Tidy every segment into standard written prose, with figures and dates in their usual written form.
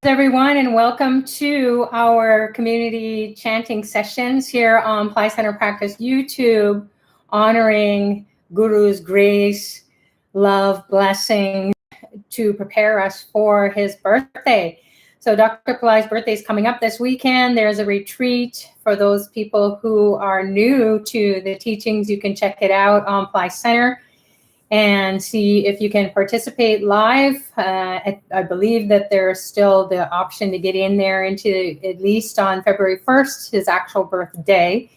Everyone, and welcome to our community chanting sessions here on Pillai Center Practice YouTube, honoring Guru's grace, love, blessings to prepare us for his birthday. So Dr. Pillai's birthday is coming up this weekend. There's a retreat for those people who are new to the teachings. You can check it out on Pillai Center and see if you can participate live. I believe that there's still the option to get in there into at least on February 1st, his actual birthday.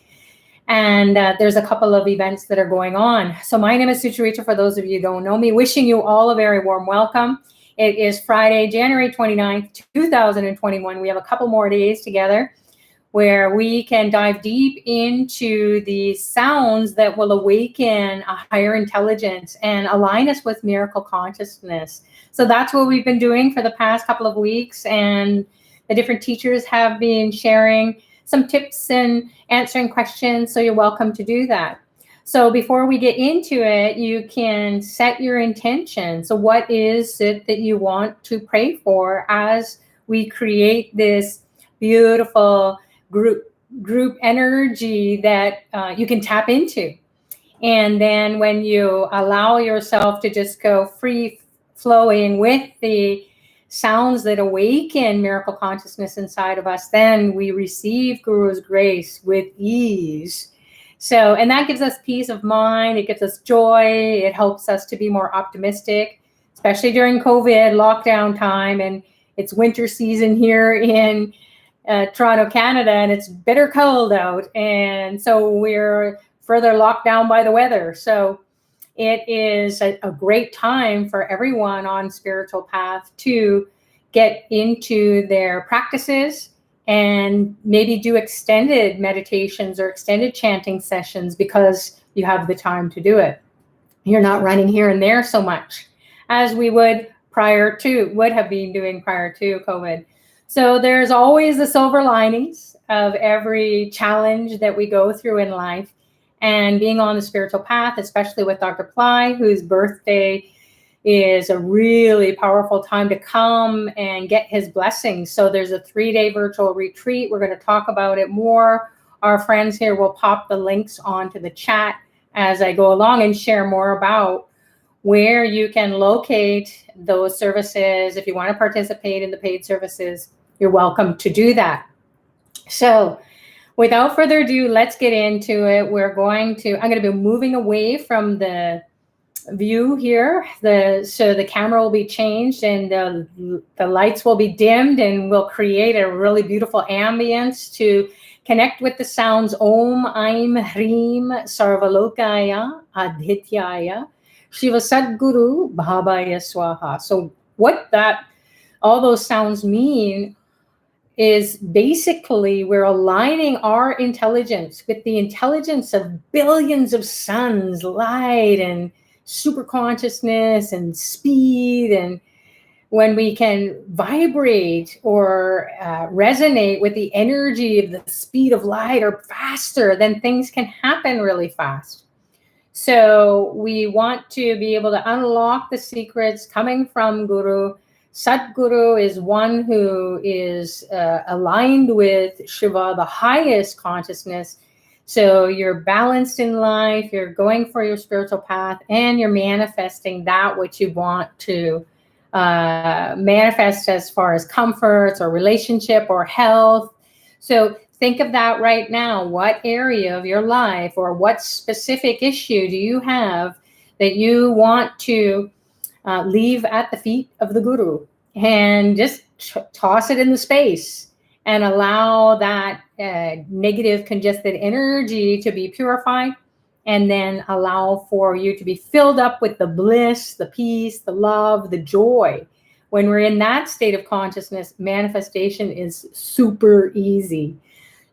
And there's a couple of events that are going on. So my name is Sucharita, for those of you who don't know me, wishing you all a very warm welcome. It is Friday, January 29th, 2021. We have a couple more days together where we can dive deep into the sounds that will awaken a higher intelligence and align us with miracle consciousness. So that's what we've been doing for the past couple of weeks, and the different teachers have been sharing some tips and answering questions, so you're welcome to do that. So before we get into it, you can set your intention. So what is it that you want to pray for as we create this beautiful group energy that you can tap into? And then when you allow yourself to just go free flowing with the sounds that awaken miracle consciousness inside of us, then we receive Guru's grace with ease. So, and that gives us peace of mind. It gives us joy. It helps us to be more optimistic, especially during COVID lockdown time. And it's winter season here in Toronto, Canada, and it's bitter cold out. And so we're further locked down by the weather. So it is a great time for everyone on spiritual path to get into their practices and maybe do extended meditations or extended chanting sessions because you have the time to do it. You're not running here and there so much as we would have been doing prior to COVID. So there's always the silver linings of every challenge that we go through in life. And being on the spiritual path, especially with Dr. Pillai, whose birthday is a really powerful time to come and get his blessings. So there's a 3-day virtual retreat. We're going to talk about it more. Our friends here will pop the links onto the chat as I go along and share more about where you can locate those services. If you want to participate in the paid services, you're welcome to do that. So without further ado, let's get into it. I'm going to be moving away from the view here. So the camera will be changed and the lights will be dimmed, and we'll create a really beautiful ambience to connect with the sounds Om, Aim, HREEM, SARVA, LOKAYA, ADITYAYA, SHIVA, SATGURU, BABAYA, SWAHA. So what all those sounds mean is basically we're aligning our intelligence with the intelligence of billions of suns, light and super consciousness and speed. And when we can vibrate or resonate with the energy of the speed of light or faster, then things can happen really fast. So we want to be able to unlock the secrets coming from Guru. Satguru is one who is aligned with Shiva, the highest consciousness. So you're balanced in life, you're going for your spiritual path, and you're manifesting that which you want to manifest as far as comforts or relationship or health. So think of that right now. What area of your life or what specific issue do you have that you want to leave at the feet of the Guru, and just toss it in the space and allow that negative congested energy to be purified, and then allow for you to be filled up with the bliss, the peace, the love, the joy. When we're in that state of consciousness, manifestation is super easy.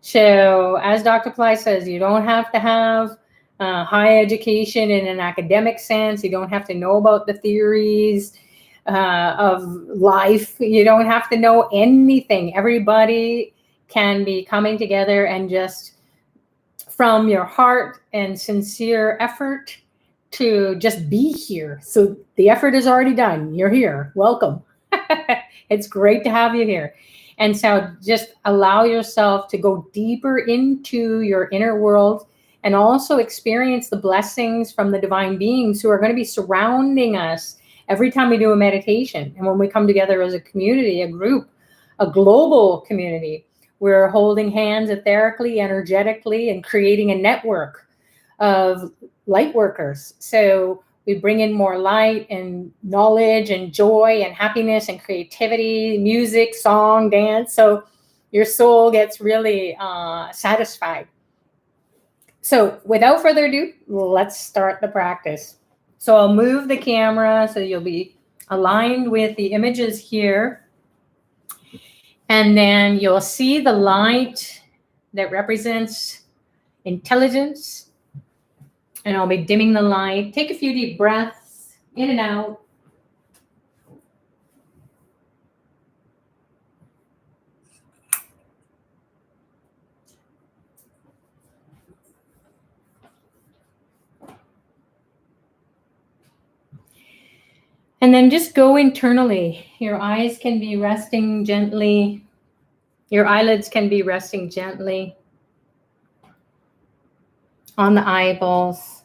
So as Dr. Pillai says, you don't have to have high education in an academic sense. You don't have to know about the theories of life. You don't have to know anything. Everybody can be coming together and just from your heart and sincere effort to just be here. So the effort is already done. You're here. Welcome. It's great to have you here. And so just allow yourself to go deeper into your inner world and also experience the blessings from the divine beings who are going to be surrounding us every time we do a meditation. And when we come together as a community, a group, a global community, we're holding hands etherically, energetically, and creating a network of light workers. So we bring in more light and knowledge and joy and happiness and creativity, music, song, dance. So your soul gets really satisfied. So without further ado, let's start the practice. So I'll move the camera so you'll be aligned with the images here. And then you'll see the light that represents intelligence. And I'll be dimming the light. Take a few deep breaths in and out. And then just go internally. Your eyes can be resting gently. Your eyelids can be resting gently on the eyeballs.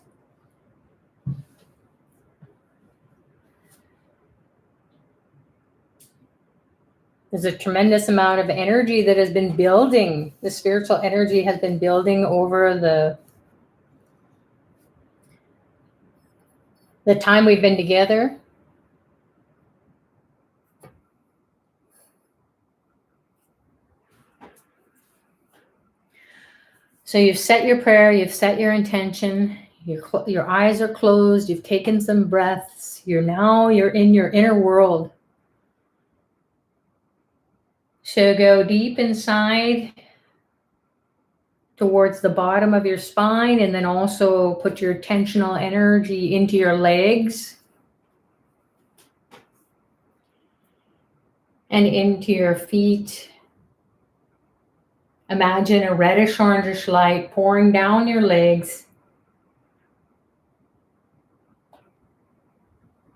There's a tremendous amount of energy that has been building. The spiritual energy has been building over the time we've been together. So you've set your prayer, you've set your intention, your eyes are closed, you've taken some breaths, you're in your inner world. So go deep inside towards the bottom of your spine, and then also put your attentional energy into your legs and into your feet. Imagine a reddish orangish light pouring down your legs,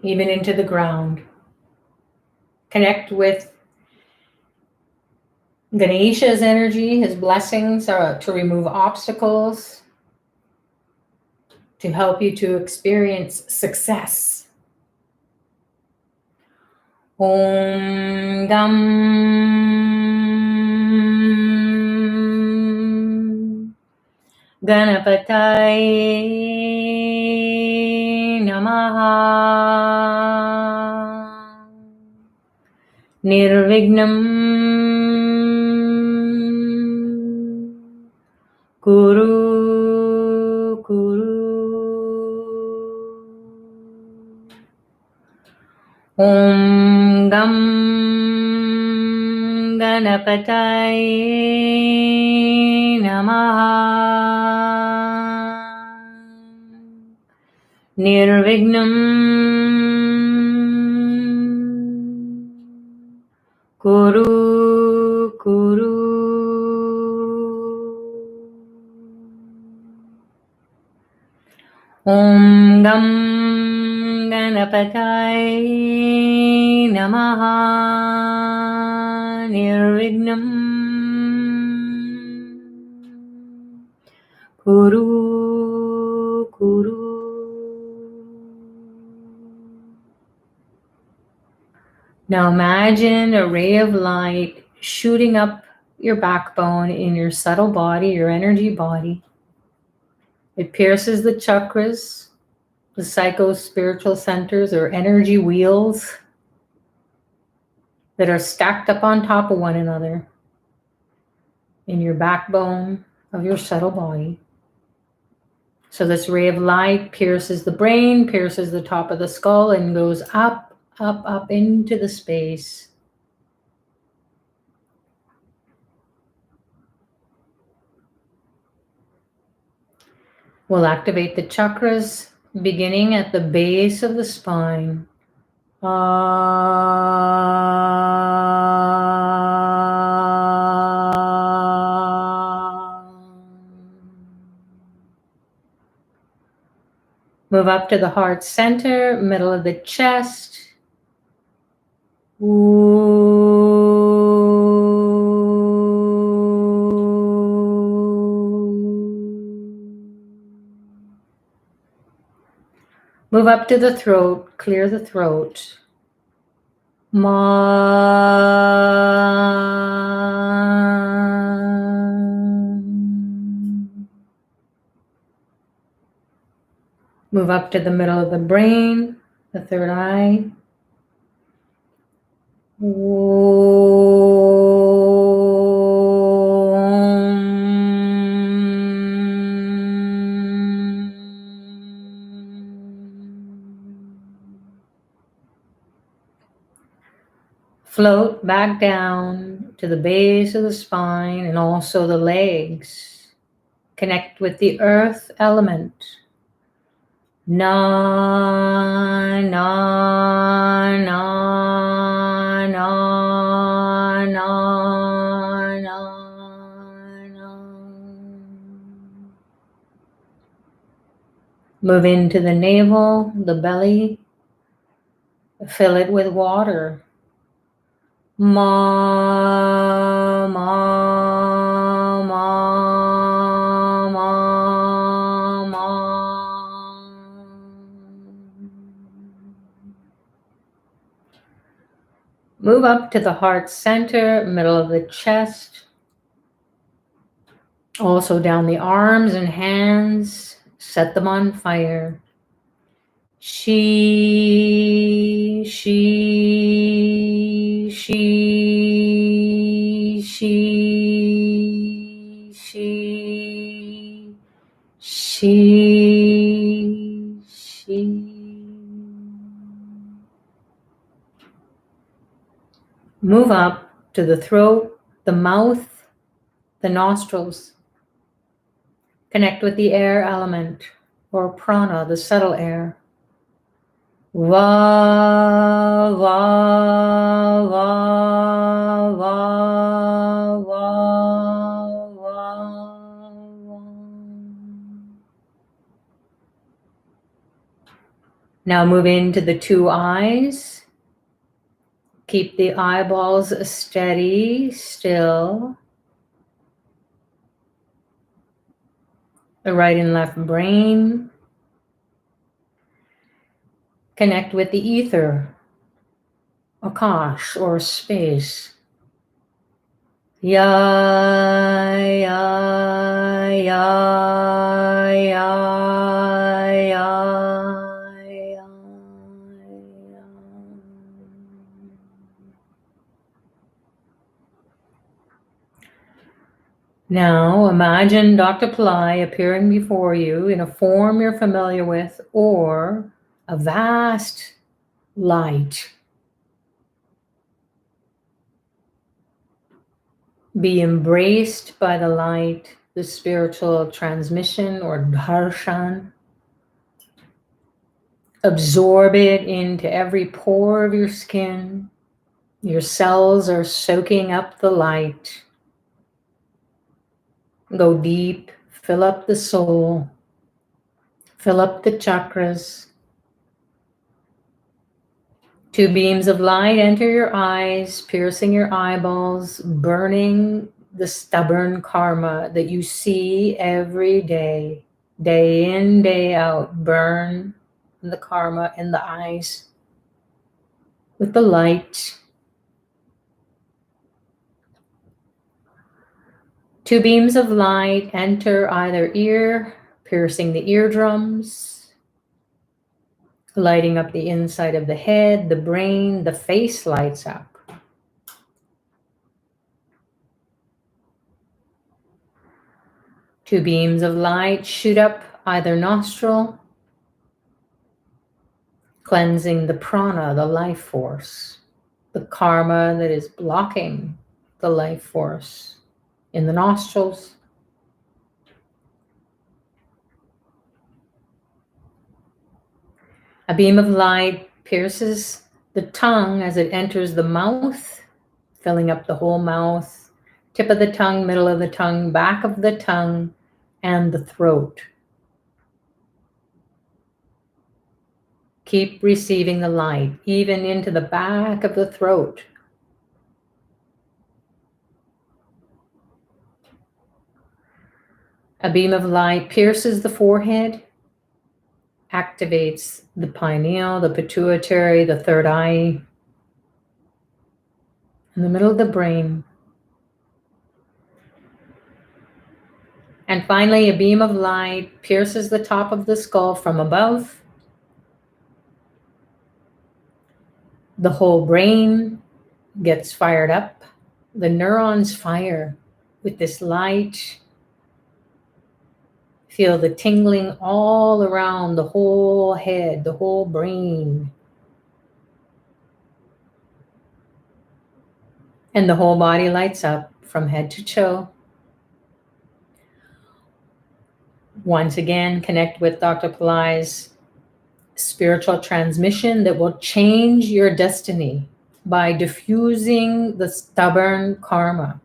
even into the ground. Connect with Ganesha's energy, his blessings are to remove obstacles, to help you to experience success. Om Gam Ganapataye Namaha Nirvignam Kuru Om Gam Ganapataye Namaha Nirvignam Kuru Om Gam Ganapataye Namaha Nirvignam Kuru Now imagine a ray of light shooting up your backbone in your subtle body, your energy body. It pierces the chakras, the psycho-spiritual centers or energy wheels that are stacked up on top of one another in your backbone of your subtle body. So this ray of light pierces the brain, pierces the top of the skull, and goes up, up, up into the space. We'll activate the chakras beginning at the base of the spine. Move up to the heart center, middle of the chest. Move up to the throat, clear the throat. Ma. Move up to the middle of the brain, the third eye. Float back down to the base of the spine and also the legs. Connect with the earth element. Na, na, na, na, na, na. Move into the navel, the belly. Fill it with water. Ma, ma, ma, ma, ma. Move up to the heart center, middle of the chest. Also down the arms and hands. Set them on fire. She, she, she, she, she, she, she. Move up to the throat, the mouth, the nostrils. Connect with the air element or prana, the subtle air. Va, va, va, va, va, va. Now move into the two eyes. Keep the eyeballs steady, still. The right and left brain. Connect with the ether, akash, or space. Ya, ya, ya, ya, ya, ya. Now imagine Dr. Pillai appearing before you in a form you're familiar with or a vast light. Be embraced by the light, the spiritual transmission or darshan. Absorb it into every pore of your skin. Your cells are soaking up the light. Go deep, fill up the soul, fill up the chakras. Two beams of light enter your eyes, piercing your eyeballs, burning the stubborn karma that you see every day, day in, day out. Burn the karma in the eyes with the light. Two beams of light enter either ear, piercing the eardrums, lighting up the inside of the head, the brain, the face lights up. Two beams of light shoot up either nostril, cleansing the prana, the life force, the karma that is blocking the life force in the nostrils. A beam of light pierces the tongue as it enters the mouth, filling up the whole mouth, tip of the tongue, middle of the tongue, back of the tongue, and the throat. Keep receiving the light, even into the back of the throat. A beam of light pierces the forehead, activates the pineal, the pituitary, the third eye, in the middle of the brain. And finally, a beam of light pierces the top of the skull from above. The whole brain gets fired up. The neurons fire with this light. Feel the tingling all around the whole head, the whole brain. And the whole body lights up from head to toe. Once again, connect with Dr. Pillai's spiritual transmission that will change your destiny by diffusing the stubborn karma.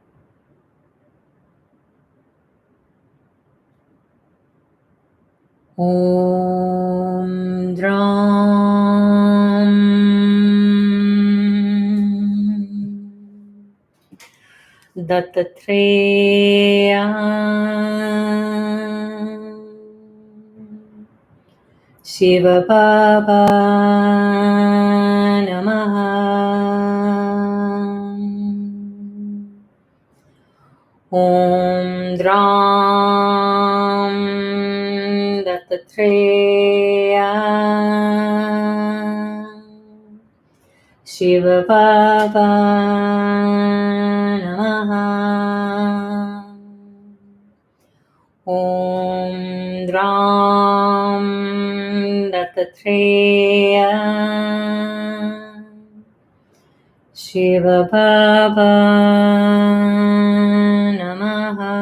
Om Dram Dattatreya Shiva Baba Namaha. Om Dram Dattatreya Shiva Baba Namaha. Om Dram Dattatreya Shiva Baba Namaha.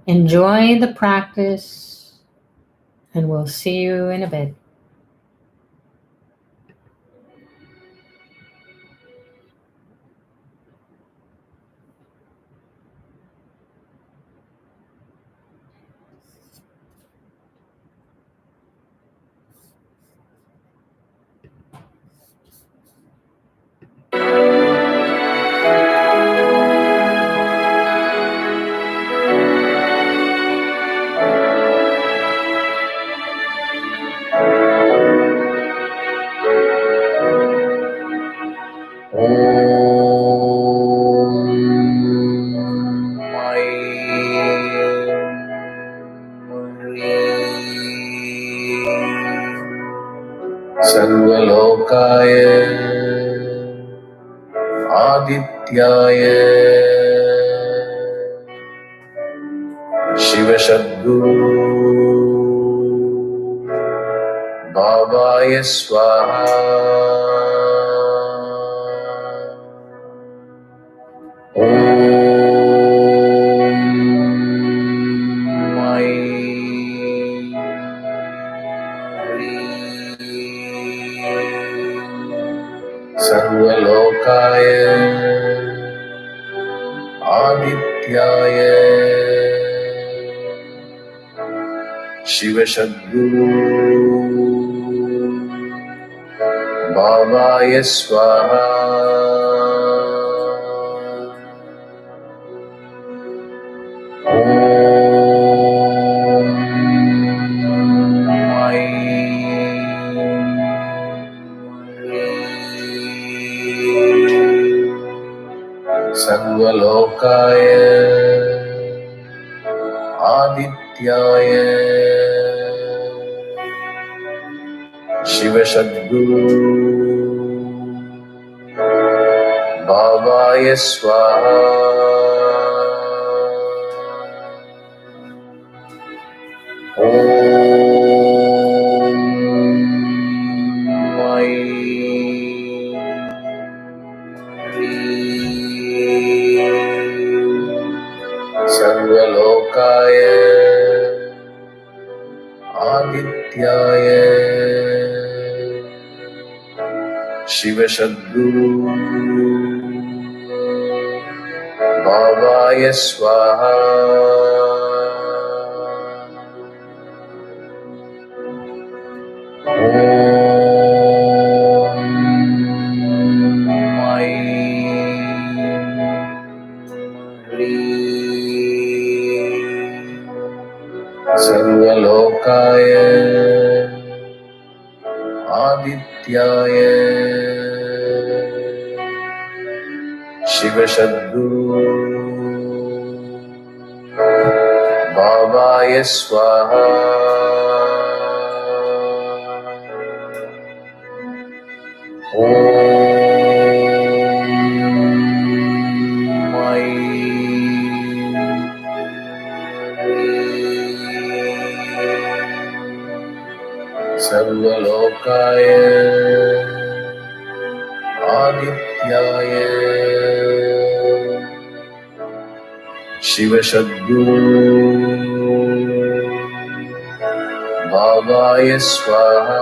Enjoy the practice, and we'll see you in a bit. सर्वलोकाय आदित्याय शिव सद्गुरु बाबाय स्वाहा। सर्वलोकाय आदित्याय शिव सद्गुरु बाबाय स्वाहा। सर्वलोकाय आदित्याय शिव सद्गुरु बाबाय स्वाहा। सर्वलोकाय आदित्याय Shiva SATGURU BABAYA SWAHA SARVA LOKAYA ADITYAYA Shiva SATGURU BABAYA SWAHA SARVA LOKAYA ADITYAYA Shiva SATGURU BABAYA SWAHA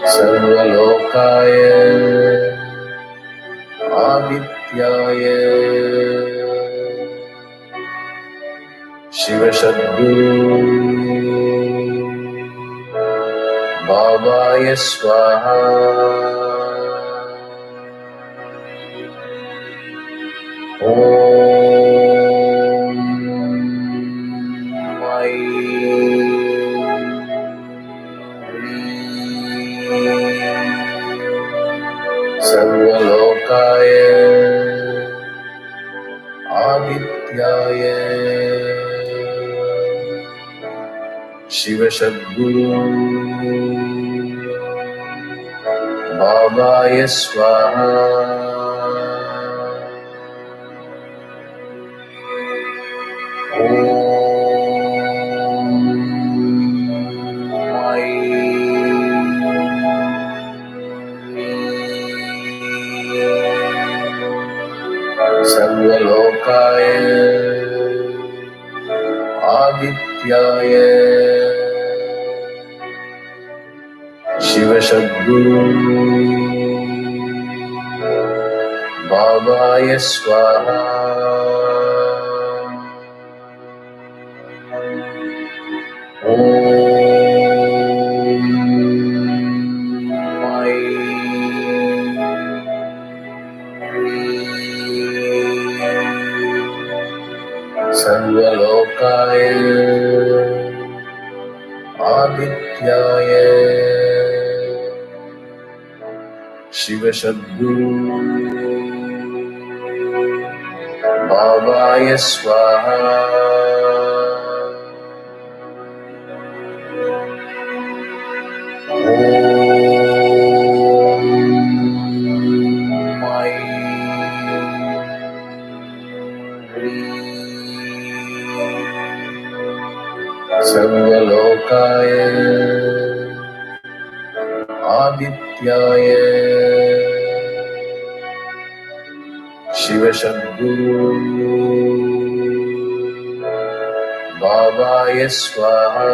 SARVA LOKAYA ADITYAYA Shiva SATGURU BABAYA SWAHA SARVA LOKAYA ADITYAYA Shiva SATGURU BABAYA SWAHA SARVA LOKAYA ADITYAYA Shiva SATGURU BABAYA SWAHA SARVA LOKAYA ADITYAYA Shiva SATGURU BABAYA SWAHA SARVA LOKAYA ADITYAYA Shiva SATGURU BABAYA SWAHA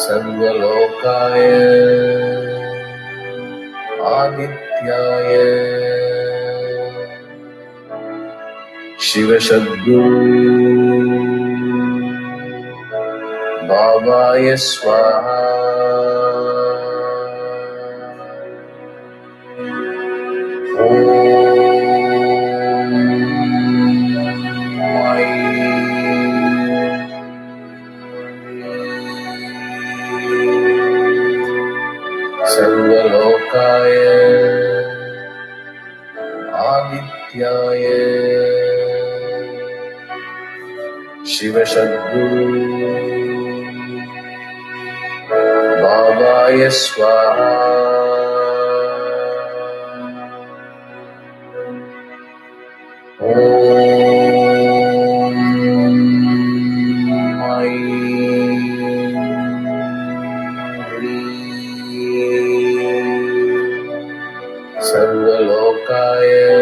SARVA LOKAYA ADITYAYA Shiva SATGURU BABAYA SWAHA SARVA LOKAYA ADITYAYA Shiva SATGURU Babaya Swaha. Om Sarva Lokaya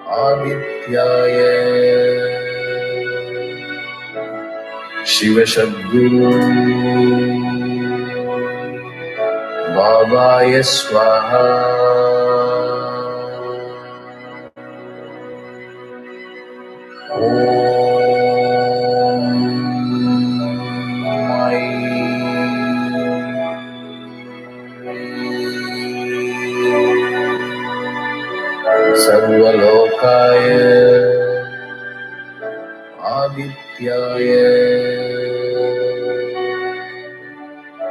Adityaya Shiva SATGURU Babaya Swaha. Sarva Lokaya Adityaya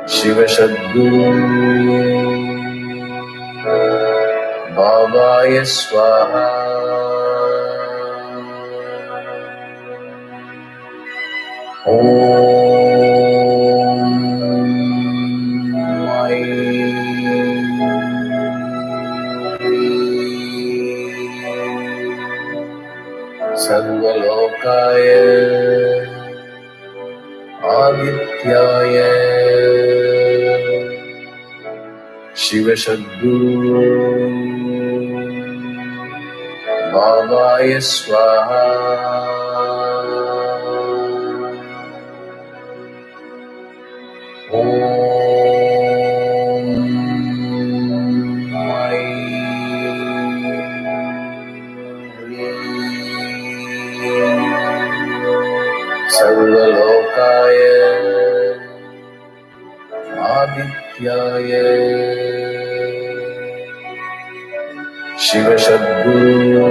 Shiva SATGURU Babaya Swaha. Sarva Lokaya Adityaya Shiva SATGURU Babaya Swaha. Sarva Lokaya Adityaya Shiva SATGURU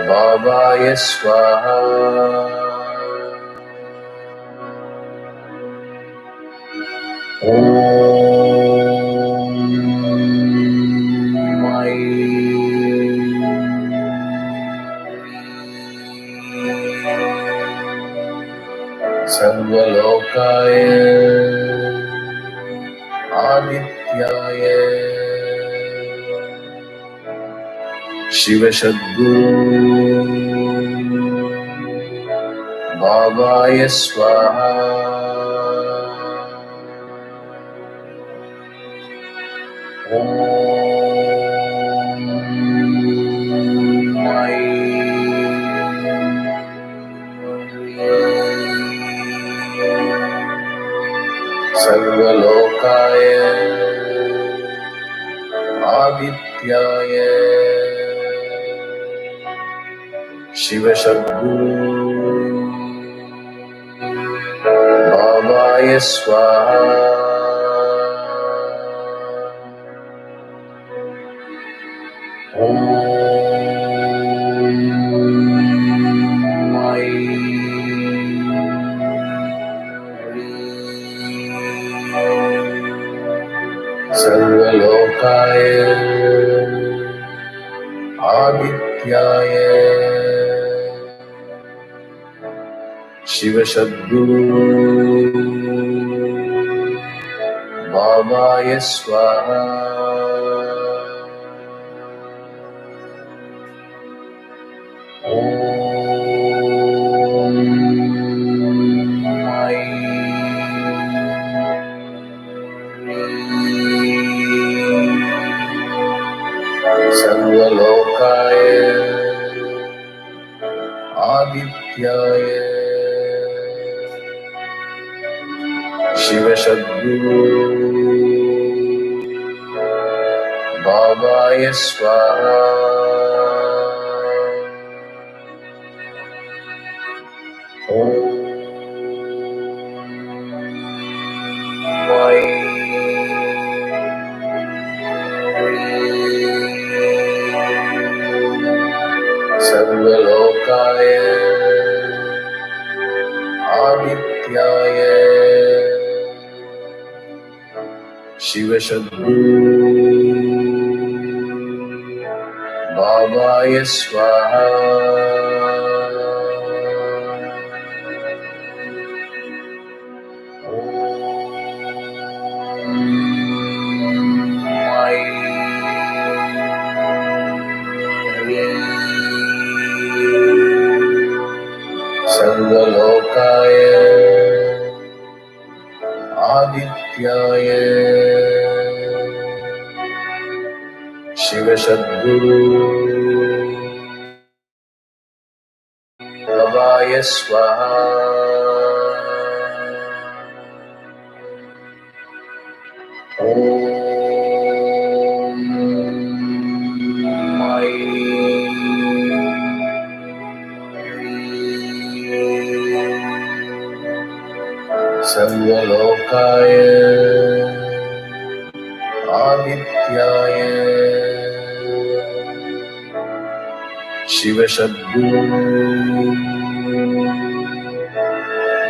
Babaya Swaha. Sarva Lokaya Adityaya Shiva SATGURU Babaya Swaha. Sarva Lokaya Adityaya Shiva SATGURU Babaya Swaha. Sarva Lokaya Adityaya Shiva SATGURU Babaya Swaha. Sarva Lokaya Adityaya Shiva SATGURU Babaya Swaha. Sarva Lokaya Adityaya Shiva SATGURU Babaya Swaha. Sarvalokaya Adityaya Shiva Sadguru Babaya Swaha Om Mai Sarvalokaya Adityaya Shiva Sadguru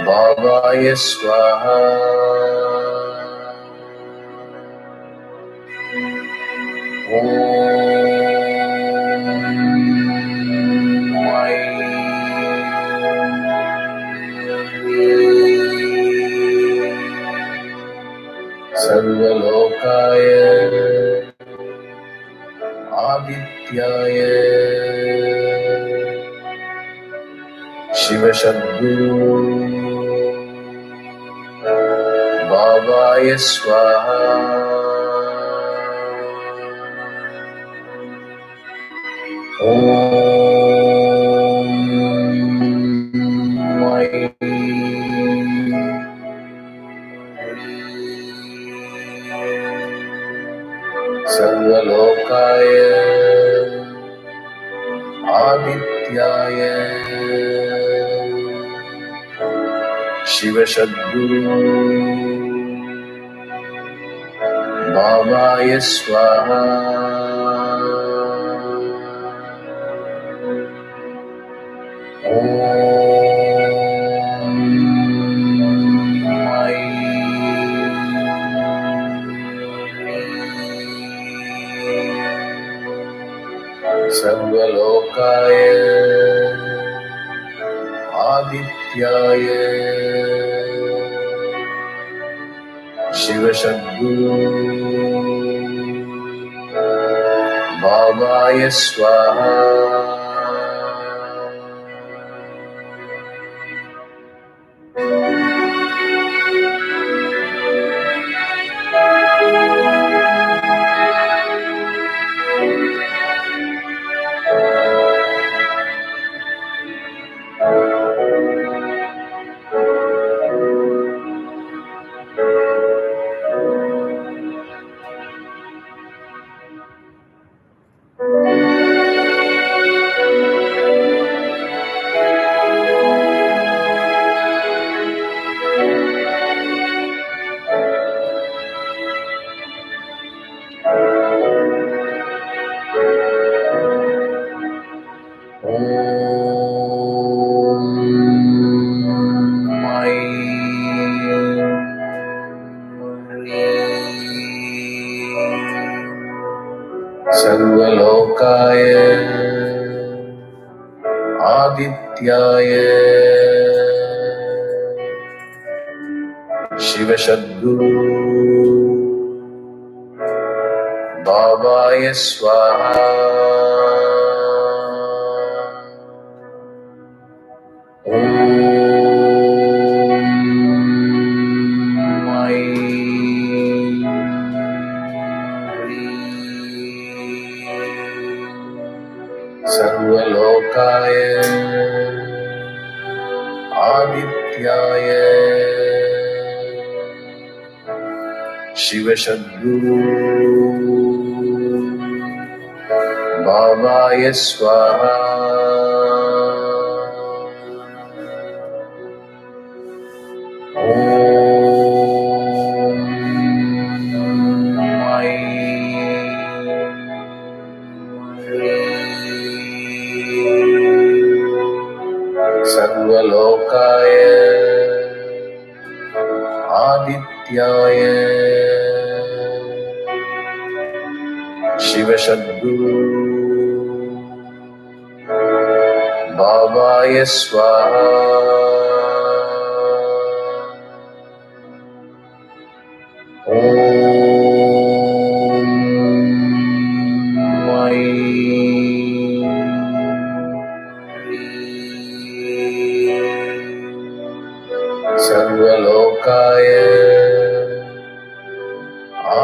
Babaya Swaha Om Mai Sarvalokaya Adityaya Shiva Sadguru Babaya Swaha Om Mai Sarvalokaya Adityaya Shiva Sadguru Babaya Swaha Om Mai Sarvalokaya Adityaya Shiva Sadguru Babaya Swaha Om Mai Sarvalokaya Adityaya Shiva Sadguru Babaya Swaha Om Mai Sarvalokaya Adityaya Shiva Sadguru Babaya Swaha Om Mai Sarvalokaya Adityaya Shiva Sadguru Babaya Swaha Om Mai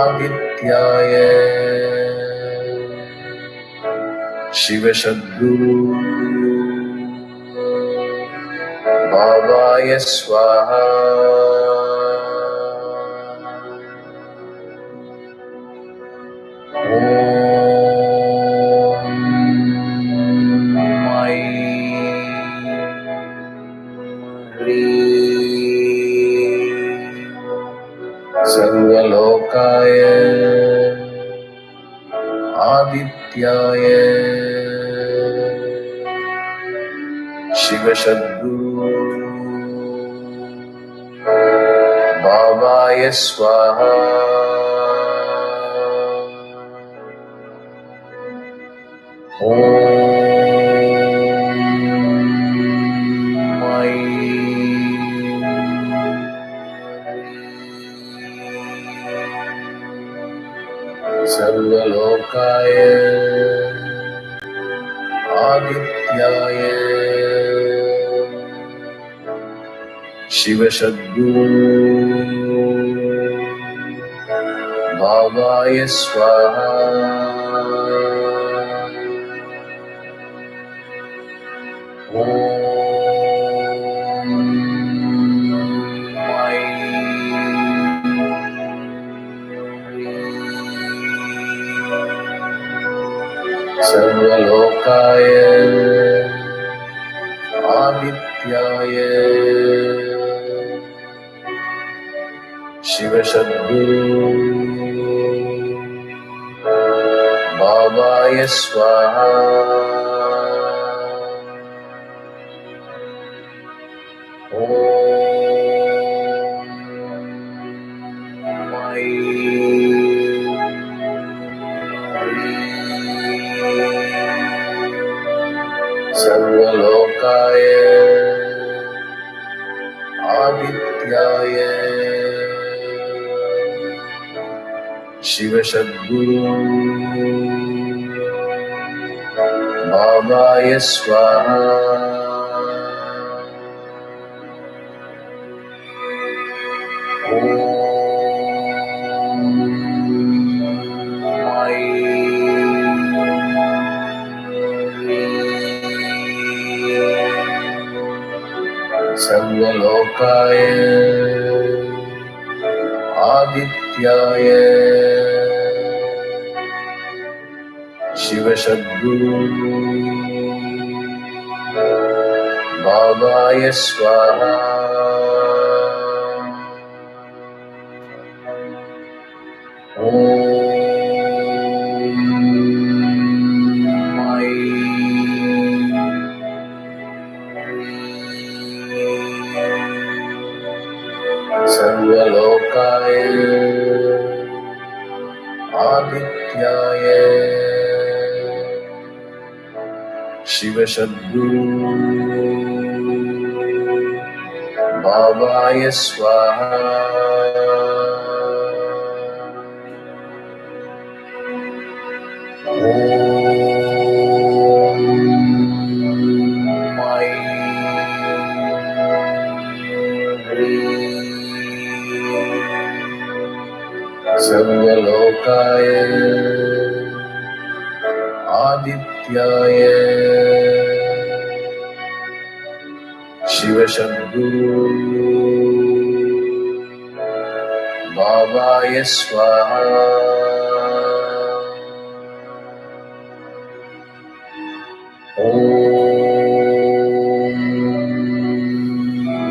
Adityaya Shiva Sadguru Babaya Swaha Om Mai Hreem Sarva Lokaya Adityaya Shiva Sadguru Babaya Swaha Om Mai Sarva Lokaya Adityaya Shiva Sadguru Babaya Swaha Om Mai Sarva Lokaya Adityaya Shiva Sadguru Babaya Swaha Om Mai Sarva Lokaya Adityaya Shiva Sadguru Babaya Swaha Om Mai Sarva Lokaya Adityaya Shiva Sadguru Babaya Swaha Om Mai Sarva Lokaya Adityaya Shiva Sadguru Babaya Swaha Om Mai Hreem Sarva Lokaya Adityaya Shiva Sadguru Babaya Swaha Om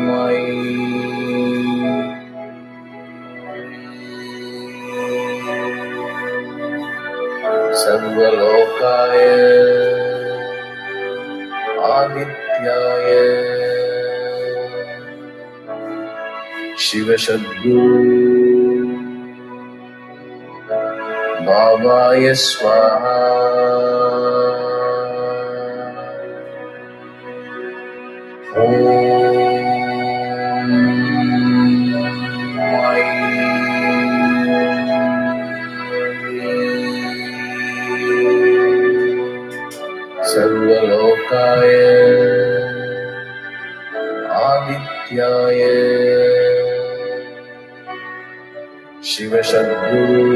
Mai Sarva Lokaya Adityaya Shiva Sadguru Babaya Swaha Om Mai Sarva Lokaya Adityaya Shiva Sadguru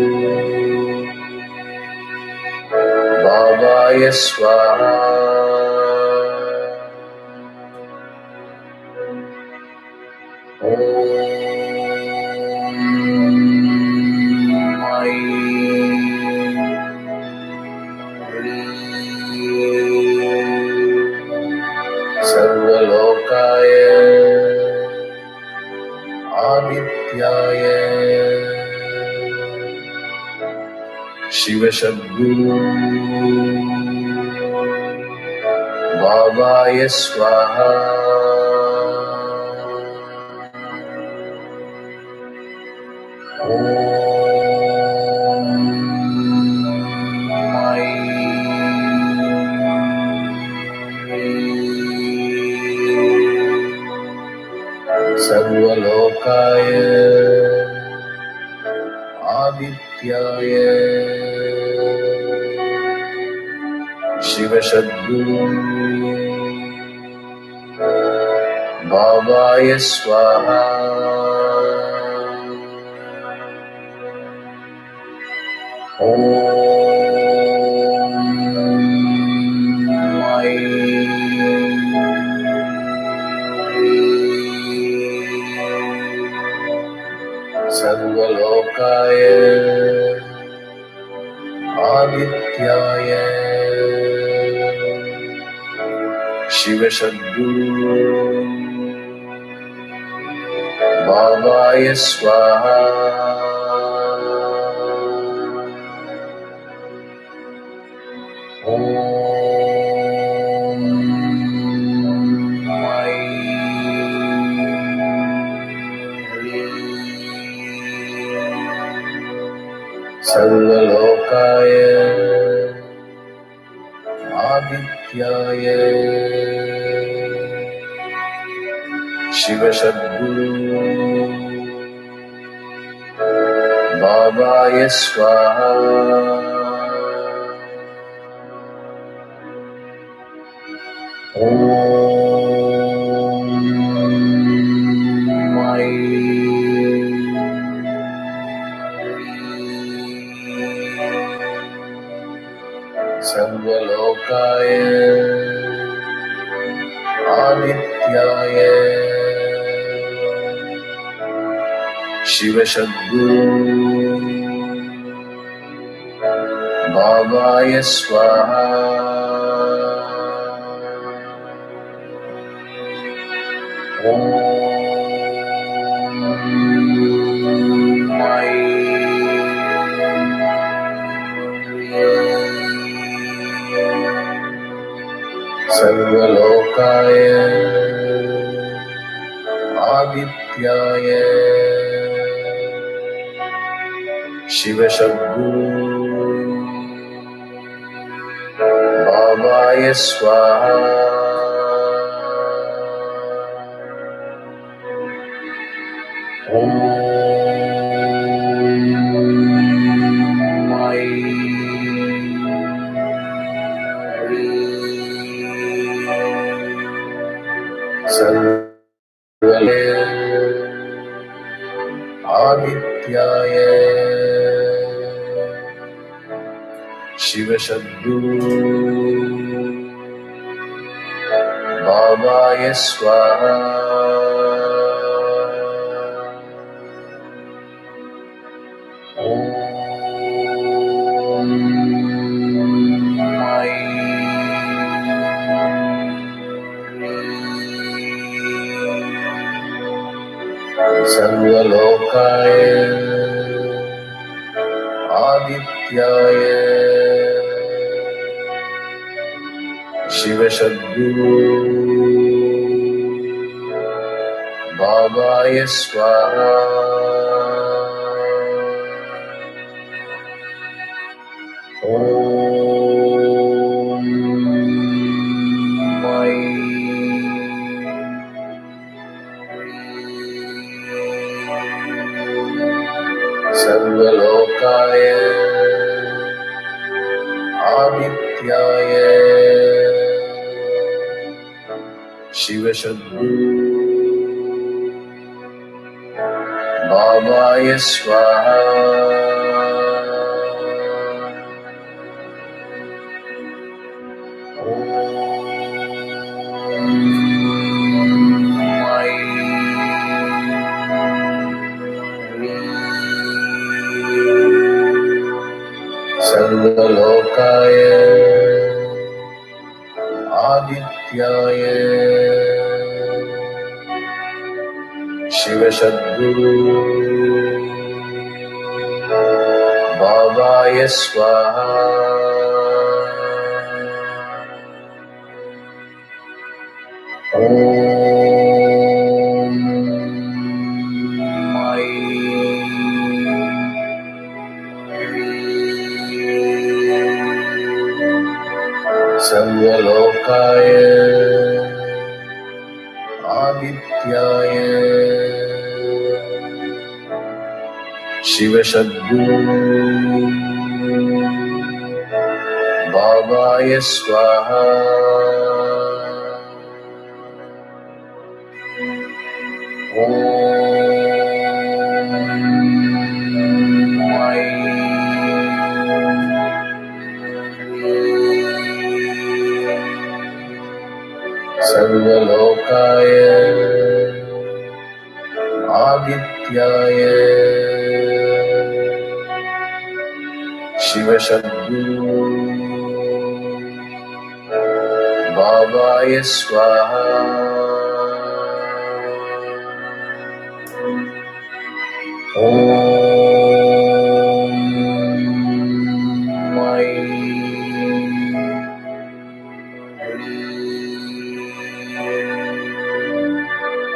Babaya Swaha Om Sarva Lokaya Adityaya Shiva Sadguru Babaya Swaha Sarva Lokaya Adityaya Shiva Sadguru Babaya Swaha Om Sarva Lokaya Adityaya Shiva Sadguru Babaya Swaha Om Sarva Lokaya Adityaya Shiva Sadguru Babaya Swaha Om Sarva Lokaya Adityaya Shiva Sadguru Babaya Swaha Om Sarva Lokaya Adityaya Shiva Sadguru Babaya Swaha Om Sarva Adityaya Shiva Sadguru Babaya Swaha Om Sarva Lokaya Adityaya Shiva Sadguru Babaya Swaha Om Sarva Lokaya Adityaya Shiva Sadguru Babaya Swaha. SARVA LOKAYA ADITYAYA SHIVA SATGURU BABAYA SWAHA. SARVA LOKAYA ADITYAYA SHIVA SATGURU BABAYA SWAHA. SARVA LOKAYA ADITYAYA SHIVA SATGURU BABAYA SWAHA.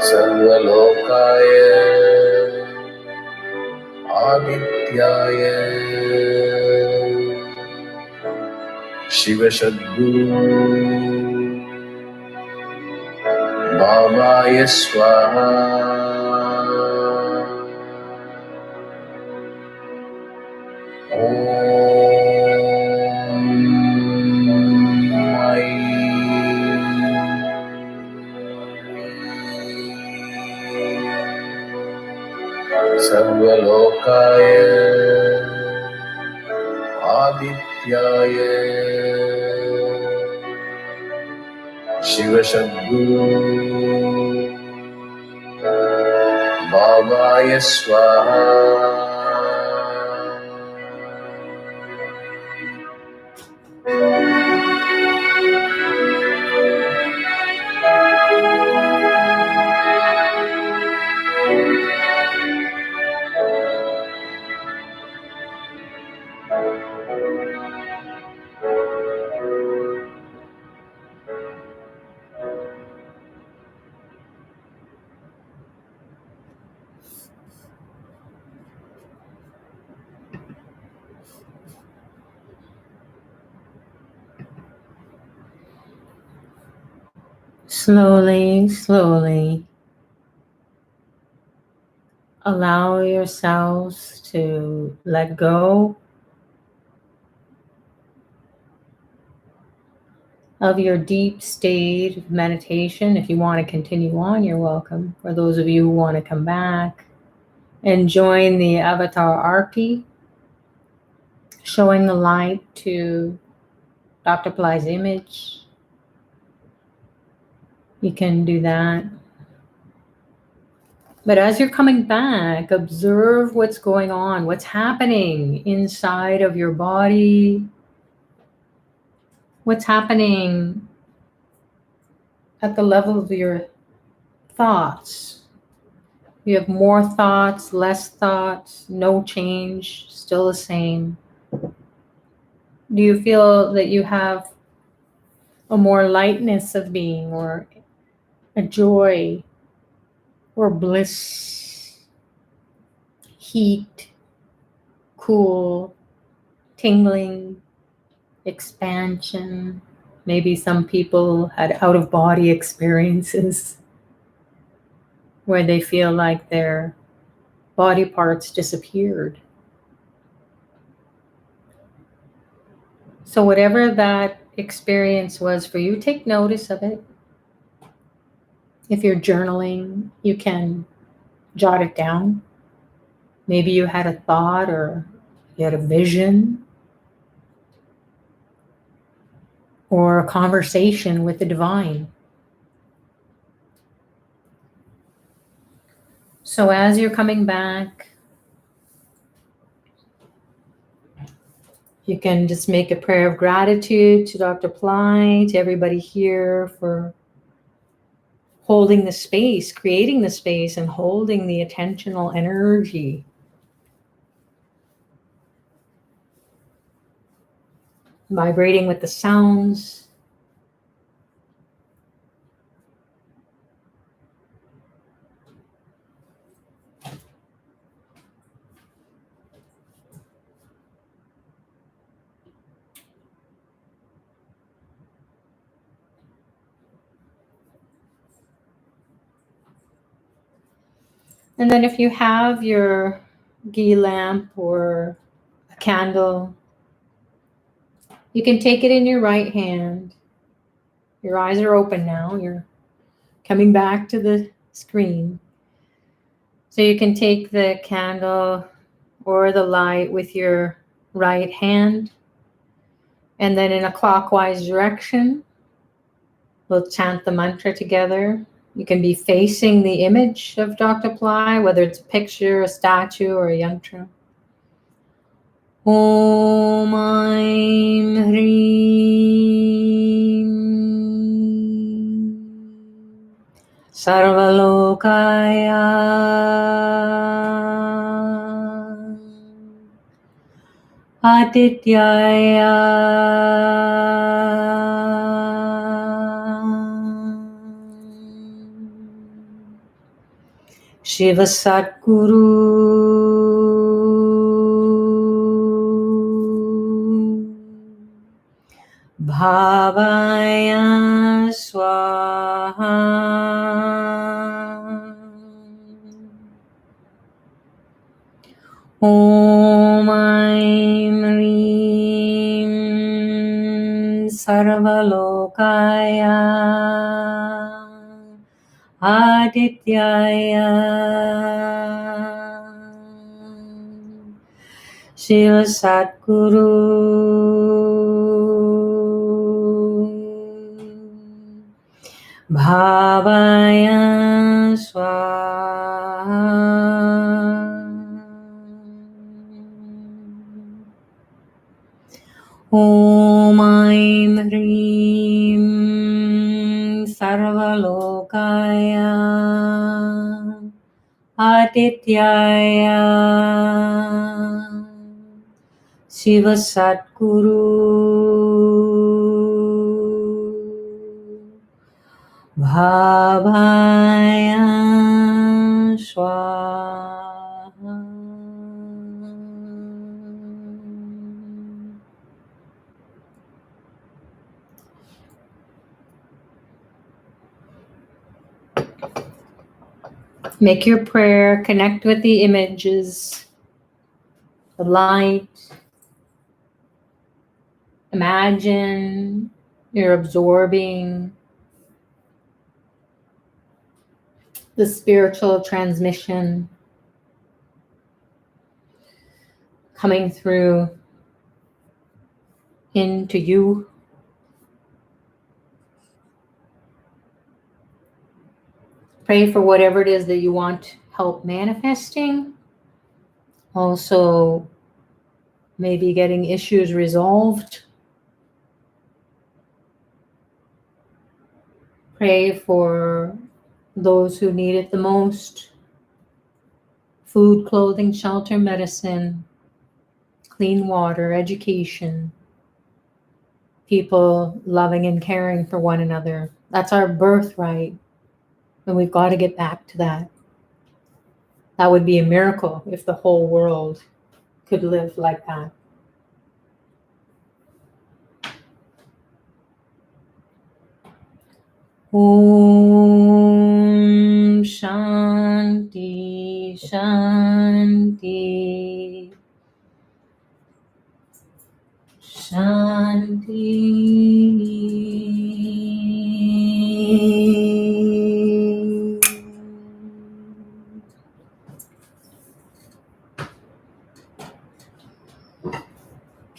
SARVA LOKAYA ADITYAYA SHIVA SATGURU BABAYA SWAHA. SARVA LOKAYA ADITYAYA SHIVA SATGURU BABAYA SWAHA. Slowly, slowly, allow yourselves to let go of your deep state of meditation. If you want to continue on, you're welcome. For those of you who want to come back and join the Avatar Aarti, showing the light to Dr. Pillai's image, you can do that. But as you're coming back, observe what's going on, what's happening inside of your body, what's happening at the level of your thoughts. You have more thoughts, less thoughts, no change, still the same. Do you feel that you have a more lightness of being, or a joy, or bliss, heat, cool, tingling, expansion? Maybe some people had out-of-body experiences where they feel like their body parts disappeared. So whatever that experience was for you, take notice of it. If you're journaling, you can jot it down. Maybe you had a thought or you had a vision or a conversation with the divine. So as you're coming back, you can just make a prayer of gratitude to Dr. Pillai, to everybody here for holding the space, creating the space, and holding the attentional energy. Vibrating with the sounds. And then if you have your ghee lamp or a candle, you can take it in your right hand. Your eyes are open now. You're coming back to the screen. So you can take the candle or the light with your right hand, and then in a clockwise direction, we'll chant the mantra together. You can be facing the image of Dr. Pillai, whether it's a picture, a statue, or a yantra. Om Aim Hreem Sarva Lokaya Adityaya Shiva SATGURU BABAYA SWAHA Om Aim Hreem Sarva Lokaya Adityaya Shiva SATGURU BABAYA SWAHA Om Aim Hreem Sarva Lokaya Adityaya Shiva SATGURU BABAYA SWAHA. Make your prayer, connect with the images, the light. Imagine you're absorbing the spiritual transmission coming through into you. Pray for whatever it is that you want help manifesting. Also, maybe getting issues resolved. Pray for those who need it the most. Food, clothing, shelter, medicine, clean water, education. People loving and caring for one another. That's our birthright. And we've got to get back to that. That would be a miracle if the whole world could live like that. Om Shanti Shanti Shanti.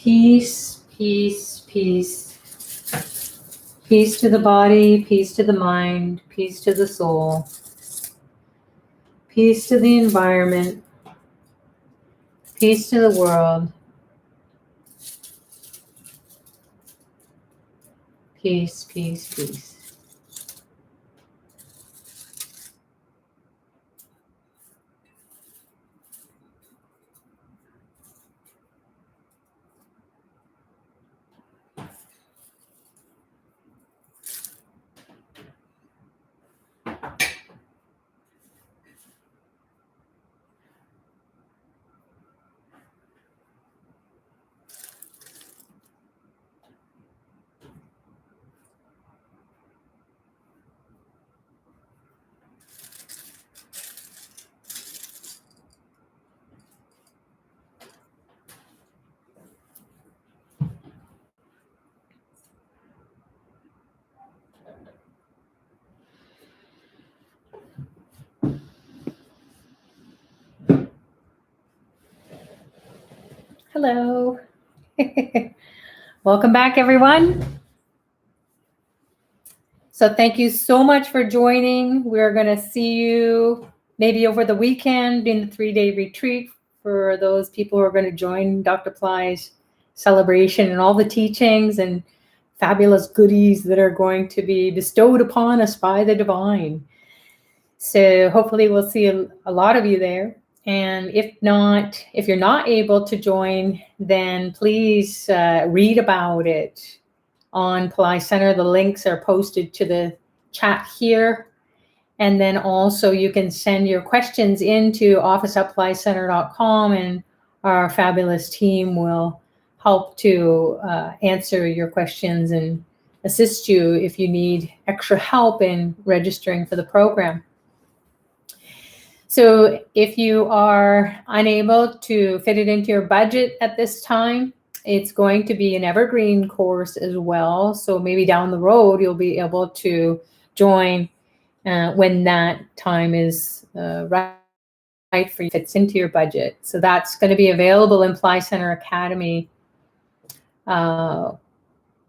Peace, peace, peace. Peace to the body, peace to the mind, peace to the soul. Peace to the environment, peace to the world. Peace, peace, peace. Hello. Welcome back, everyone. So thank you so much for joining. We're going to see you maybe over the weekend in the 3-day retreat for those people who are going to join Dr. Pillai's celebration and all the teachings and fabulous goodies that are going to be bestowed upon us by the divine. So hopefully we'll see a lot of you there. And if not, if you're not able to join, then please read about it on Pillai Center. The links are posted to the chat here. And then also you can send your questions into office@pillaicenter.com and our fabulous team will help to answer your questions and assist you if you need extra help in registering for the program. So if you are unable to fit it into your budget at this time, it's going to be an evergreen course as well. So maybe down the road, you'll be able to join when that time is right for you, fits into your budget. So that's going to be available in Pillai Center Academy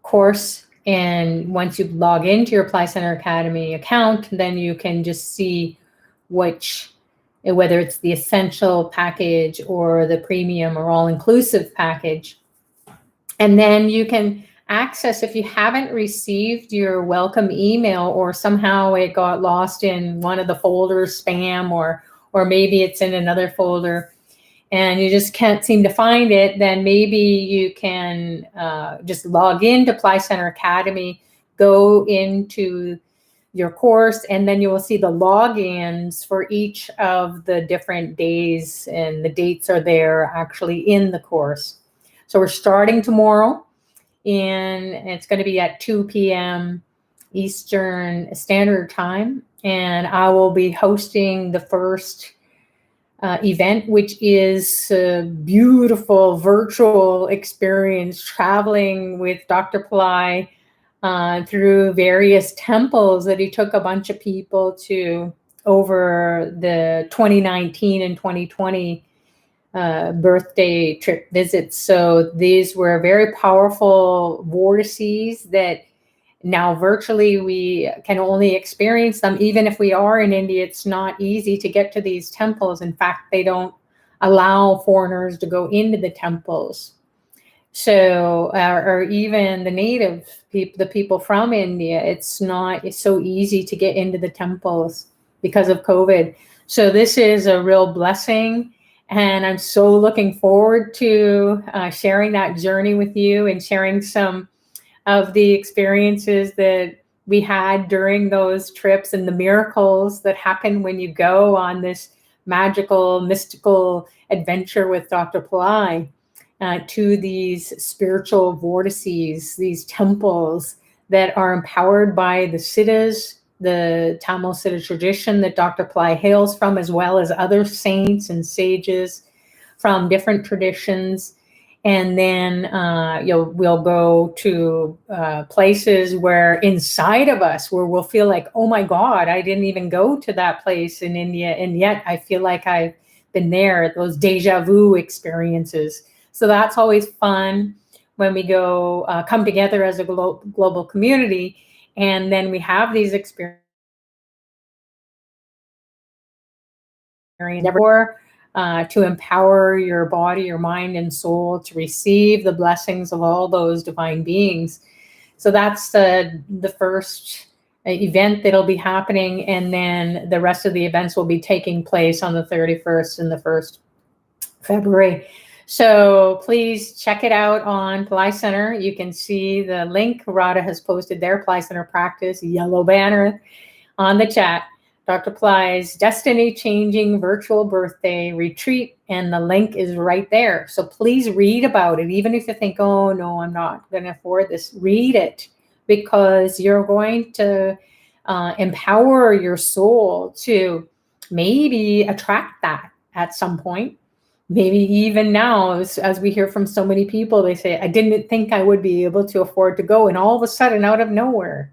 course. And once you log into your Pillai Center Academy account, then you can just see whether it's the essential package or the premium or all-inclusive package. And then you can access, if you haven't received your welcome email or somehow it got lost in one of the folders, spam, or maybe it's in another folder and you just can't seem to find it, then maybe you can just log into Pillai Center Academy, go into your course, and then you will see the logins for each of the different days, and the dates are there actually in the course. So we're starting tomorrow, and it's going to be at 2 p.m. Eastern Standard Time, and I will be hosting the first event, which is a beautiful virtual experience traveling with Dr. Pillai through various temples that he took a bunch of people to over the 2019 and 2020 birthday trip visits. So these were very powerful vortices that now virtually we can only experience them. Even if we are in India, it's not easy to get to these temples. In fact, they don't allow foreigners to go into the temples. So, or even the native people, the people from India, it's so easy to get into the temples because of COVID. So this is a real blessing. And I'm so looking forward to sharing that journey with you and sharing some of the experiences that we had during those trips and the miracles that happen when you go on this magical, mystical adventure with Dr. Pillai. To these spiritual vortices, these temples that are empowered by the Siddhas, the Tamil Siddha tradition that Dr. Pillai hails from, as well as other saints and sages from different traditions. And then we'll go to places where inside of us, where we'll feel like, oh my God, I didn't even go to that place in India. And yet I feel like I've been there, those deja vu experiences. So that's always fun. when we go come together as a global community, and then we have these experiences to empower your body, your mind, and soul to receive the blessings of all those divine beings. So that's the first event that'll be happening, and then the rest of the events will be taking place on the 31st and the 1st February. So please check it out on Pillai Center. You can see the link. Radha has posted their Pillai Center practice yellow banner on the chat. Dr. Pillai's Destiny Changing Virtual Birthday Retreat, and the link is right there. So please read about it. Even if you think, oh no, I'm not going to afford this, read it, because you're going to empower your soul to maybe attract that at some point. Maybe even now, as we hear from so many people, they say, I didn't think I would be able to afford to go. And all of a sudden, out of nowhere,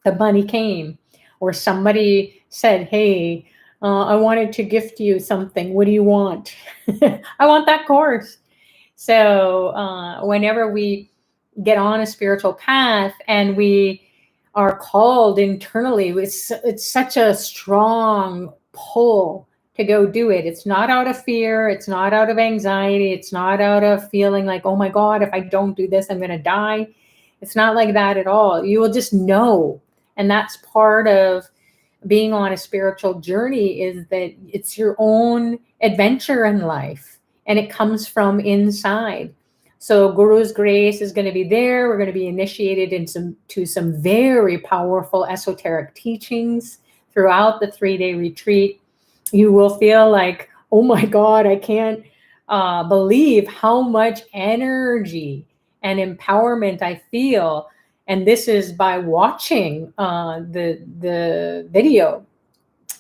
the money came. Or somebody said, hey, I wanted to gift you something. What do you want? I want that course. So whenever we get on a spiritual path and we are called internally, it's such a strong pull to go do it. It's not out of fear. It's not out of anxiety. It's not out of feeling like, oh my God, if I don't do this, I'm going to die. It's not like that at all. You will just know. And that's part of being on a spiritual journey, is that it's your own adventure in life, and it comes from inside. So Guru's grace is going to be there. We're going to be initiated into some very powerful esoteric teachings throughout the 3-day retreat. You will feel like, oh my God, I can't believe how much energy and empowerment I feel. And this is by watching the video,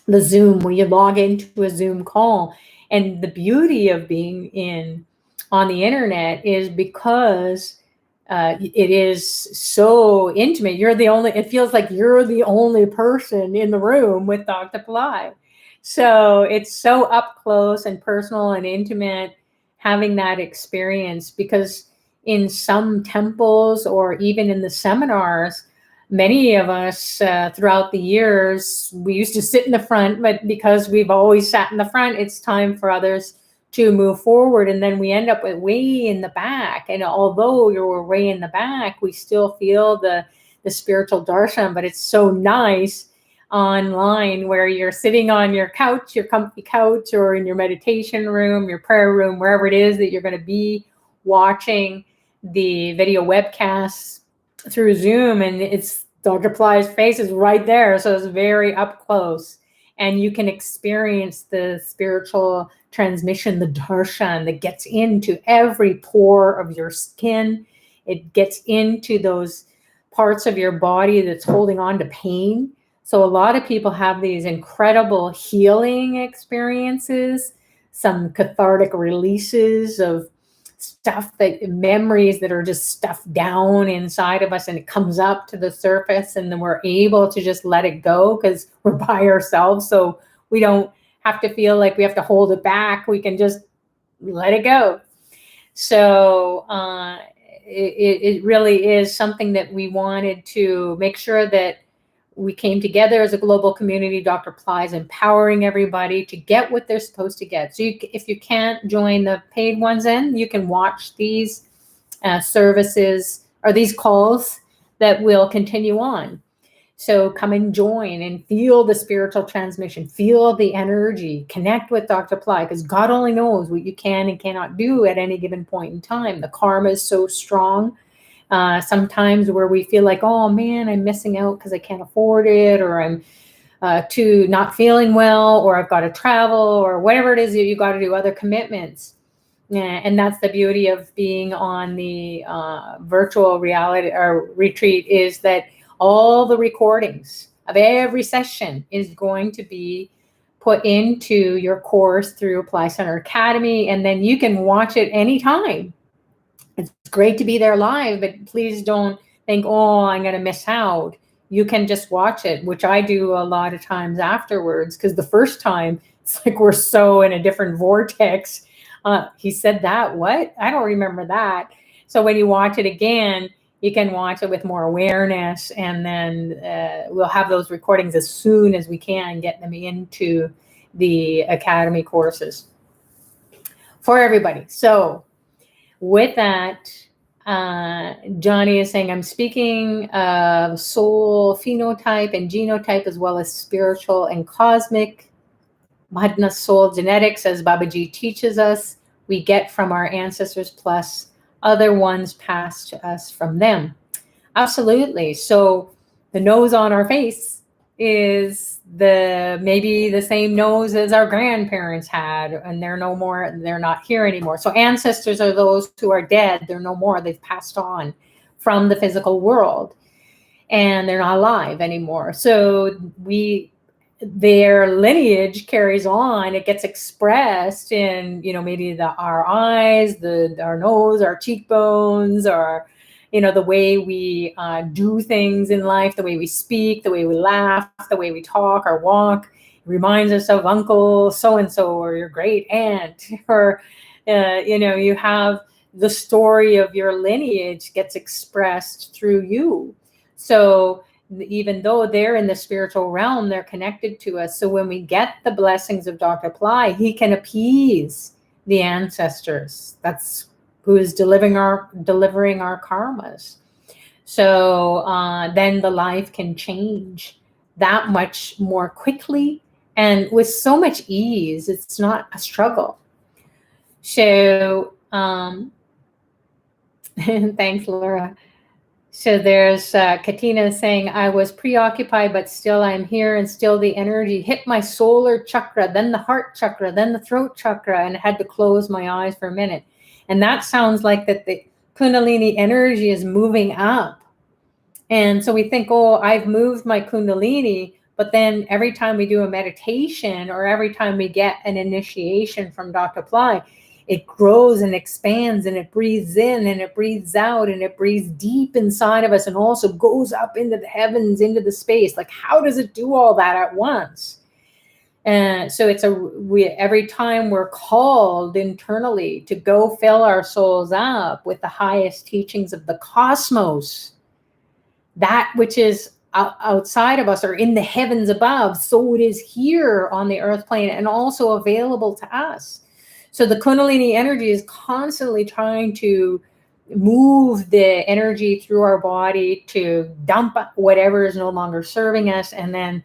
the Zoom, when you log into a Zoom call. And the beauty of being on the internet is because it is so intimate. It feels like you're the only person in the room with Dr. Pillai. So it's so up close and personal and intimate having that experience, because in some temples or even in the seminars, many of us throughout the years, we used to sit in the front, but because we've always sat in the front, it's time for others to move forward. And then we end up way in the back. And although you're way in the back, we still feel the spiritual darshan, but it's so nice online where you're sitting on your couch, your comfy couch, or in your meditation room, your prayer room, wherever it is that you're going to be watching the video webcasts through Zoom, and it's Dr. Pillai's face is right there. So it's very up close, and you can experience the spiritual transmission, the darshan that gets into every pore of your skin. It gets into those parts of your body that's holding on to pain. So a lot of people have these incredible healing experiences, some cathartic releases of memories that are just stuffed down inside of us, and it comes up to the surface, and then we're able to just let it go because we're by ourselves. So we don't have to feel like we have to hold it back. We can just let it go. So it really is something that we wanted to make sure that we came together as a global community. Dr. Pillai is empowering everybody to get what they're supposed to get. So if you can't join the paid ones, then you can watch these services or these calls that will continue on. So come and join and feel the spiritual transmission, feel the energy, connect with Dr. Pillai, because God only knows what you can and cannot do at any given point in time. The karma is so strong. Sometimes where we feel like, oh man, I'm missing out because I can't afford it, or I'm too not feeling well, or I've got to travel, or whatever it is that you got to do, other commitments. And that's the beauty of being on the virtual reality or retreat, is that all the recordings of every session is going to be put into your course through Pillai Center Academy, and then you can watch it anytime. It's great to be there live, but please don't think, oh, I'm going to miss out. You can just watch it, which I do a lot of times afterwards, because the first time, it's like we're so in a different vortex. He said that, what? I don't remember that. So when you watch it again, you can watch it with more awareness, and then we'll have those recordings as soon as we can get them into the Academy courses for everybody. So with that, Johnny is saying, I'm speaking of soul phenotype and genotype, as well as spiritual and cosmic. Madna soul genetics, as Babaji teaches us, we get from our ancestors plus other ones passed to us from them. Absolutely. So the nose on our face is maybe the same nose as our grandparents had, and they're no more, they're not here anymore. So ancestors are those who are dead. They're no more. They've passed on from the physical world, and they're not alive anymore. So their lineage carries on. It gets expressed in, maybe our eyes, our nose, our cheekbones, or, the way we do things in life, the way we speak, the way we laugh, the way we talk or walk. It reminds us of Uncle so-and-so or your great aunt, or, you have the story of your lineage gets expressed through you. So even though they're in the spiritual realm, they're connected to us. So when we get the blessings of Dr. Pillai, he can appease the ancestors. That's who is delivering our karmas. So then the life can change that much more quickly and with so much ease. It's not a struggle. So thanks, Laura. So there's Katina saying, I was preoccupied, but still I'm here, and still the energy hit my solar chakra, then the heart chakra, then the throat chakra, and I had to close my eyes for a minute. And that sounds like that the Kundalini energy is moving up. And so we think, oh, I've moved my Kundalini, but then every time we do a meditation or every time we get an initiation from Dr. Pillai, it grows and expands, and it breathes in and it breathes out, and it breathes deep inside of us and also goes up into the heavens, into the space. Like, how does it do all that at once? So every time we're called internally to go fill our souls up with the highest teachings of the cosmos, that which is outside of us or in the heavens above, so it is here on the earth plane and also available to us. So the Kundalini energy is constantly trying to move the energy through our body to dump whatever is no longer serving us, and then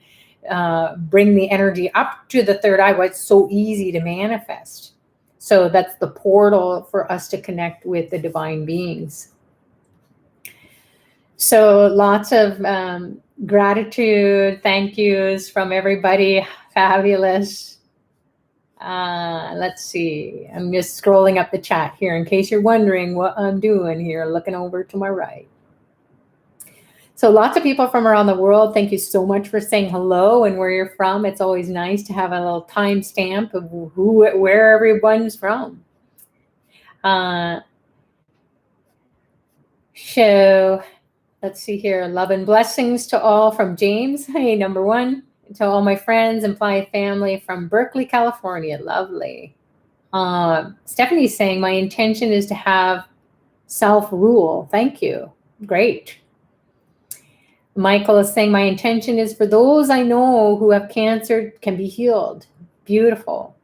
bring the energy up to the third eye, where it's so easy to manifest. So that's the portal for us to connect with the divine beings. So lots of gratitude, thank yous from everybody. Fabulous. Let's see. I'm just scrolling up the chat here in case you're wondering what I'm doing here, looking over to my right. So lots of people from around the world, thank you so much for saying hello and where you're from. It's always nice to have a little timestamp of where everyone's from. So let's see here. Love and blessings to all from James. Hey, number one. To all my friends and Pillai family from Berkeley, California. Lovely. Stephanie's saying, my intention is to have self-rule. Thank you. Great. Michael is saying, my intention is for those I know who have cancer can be healed. Beautiful.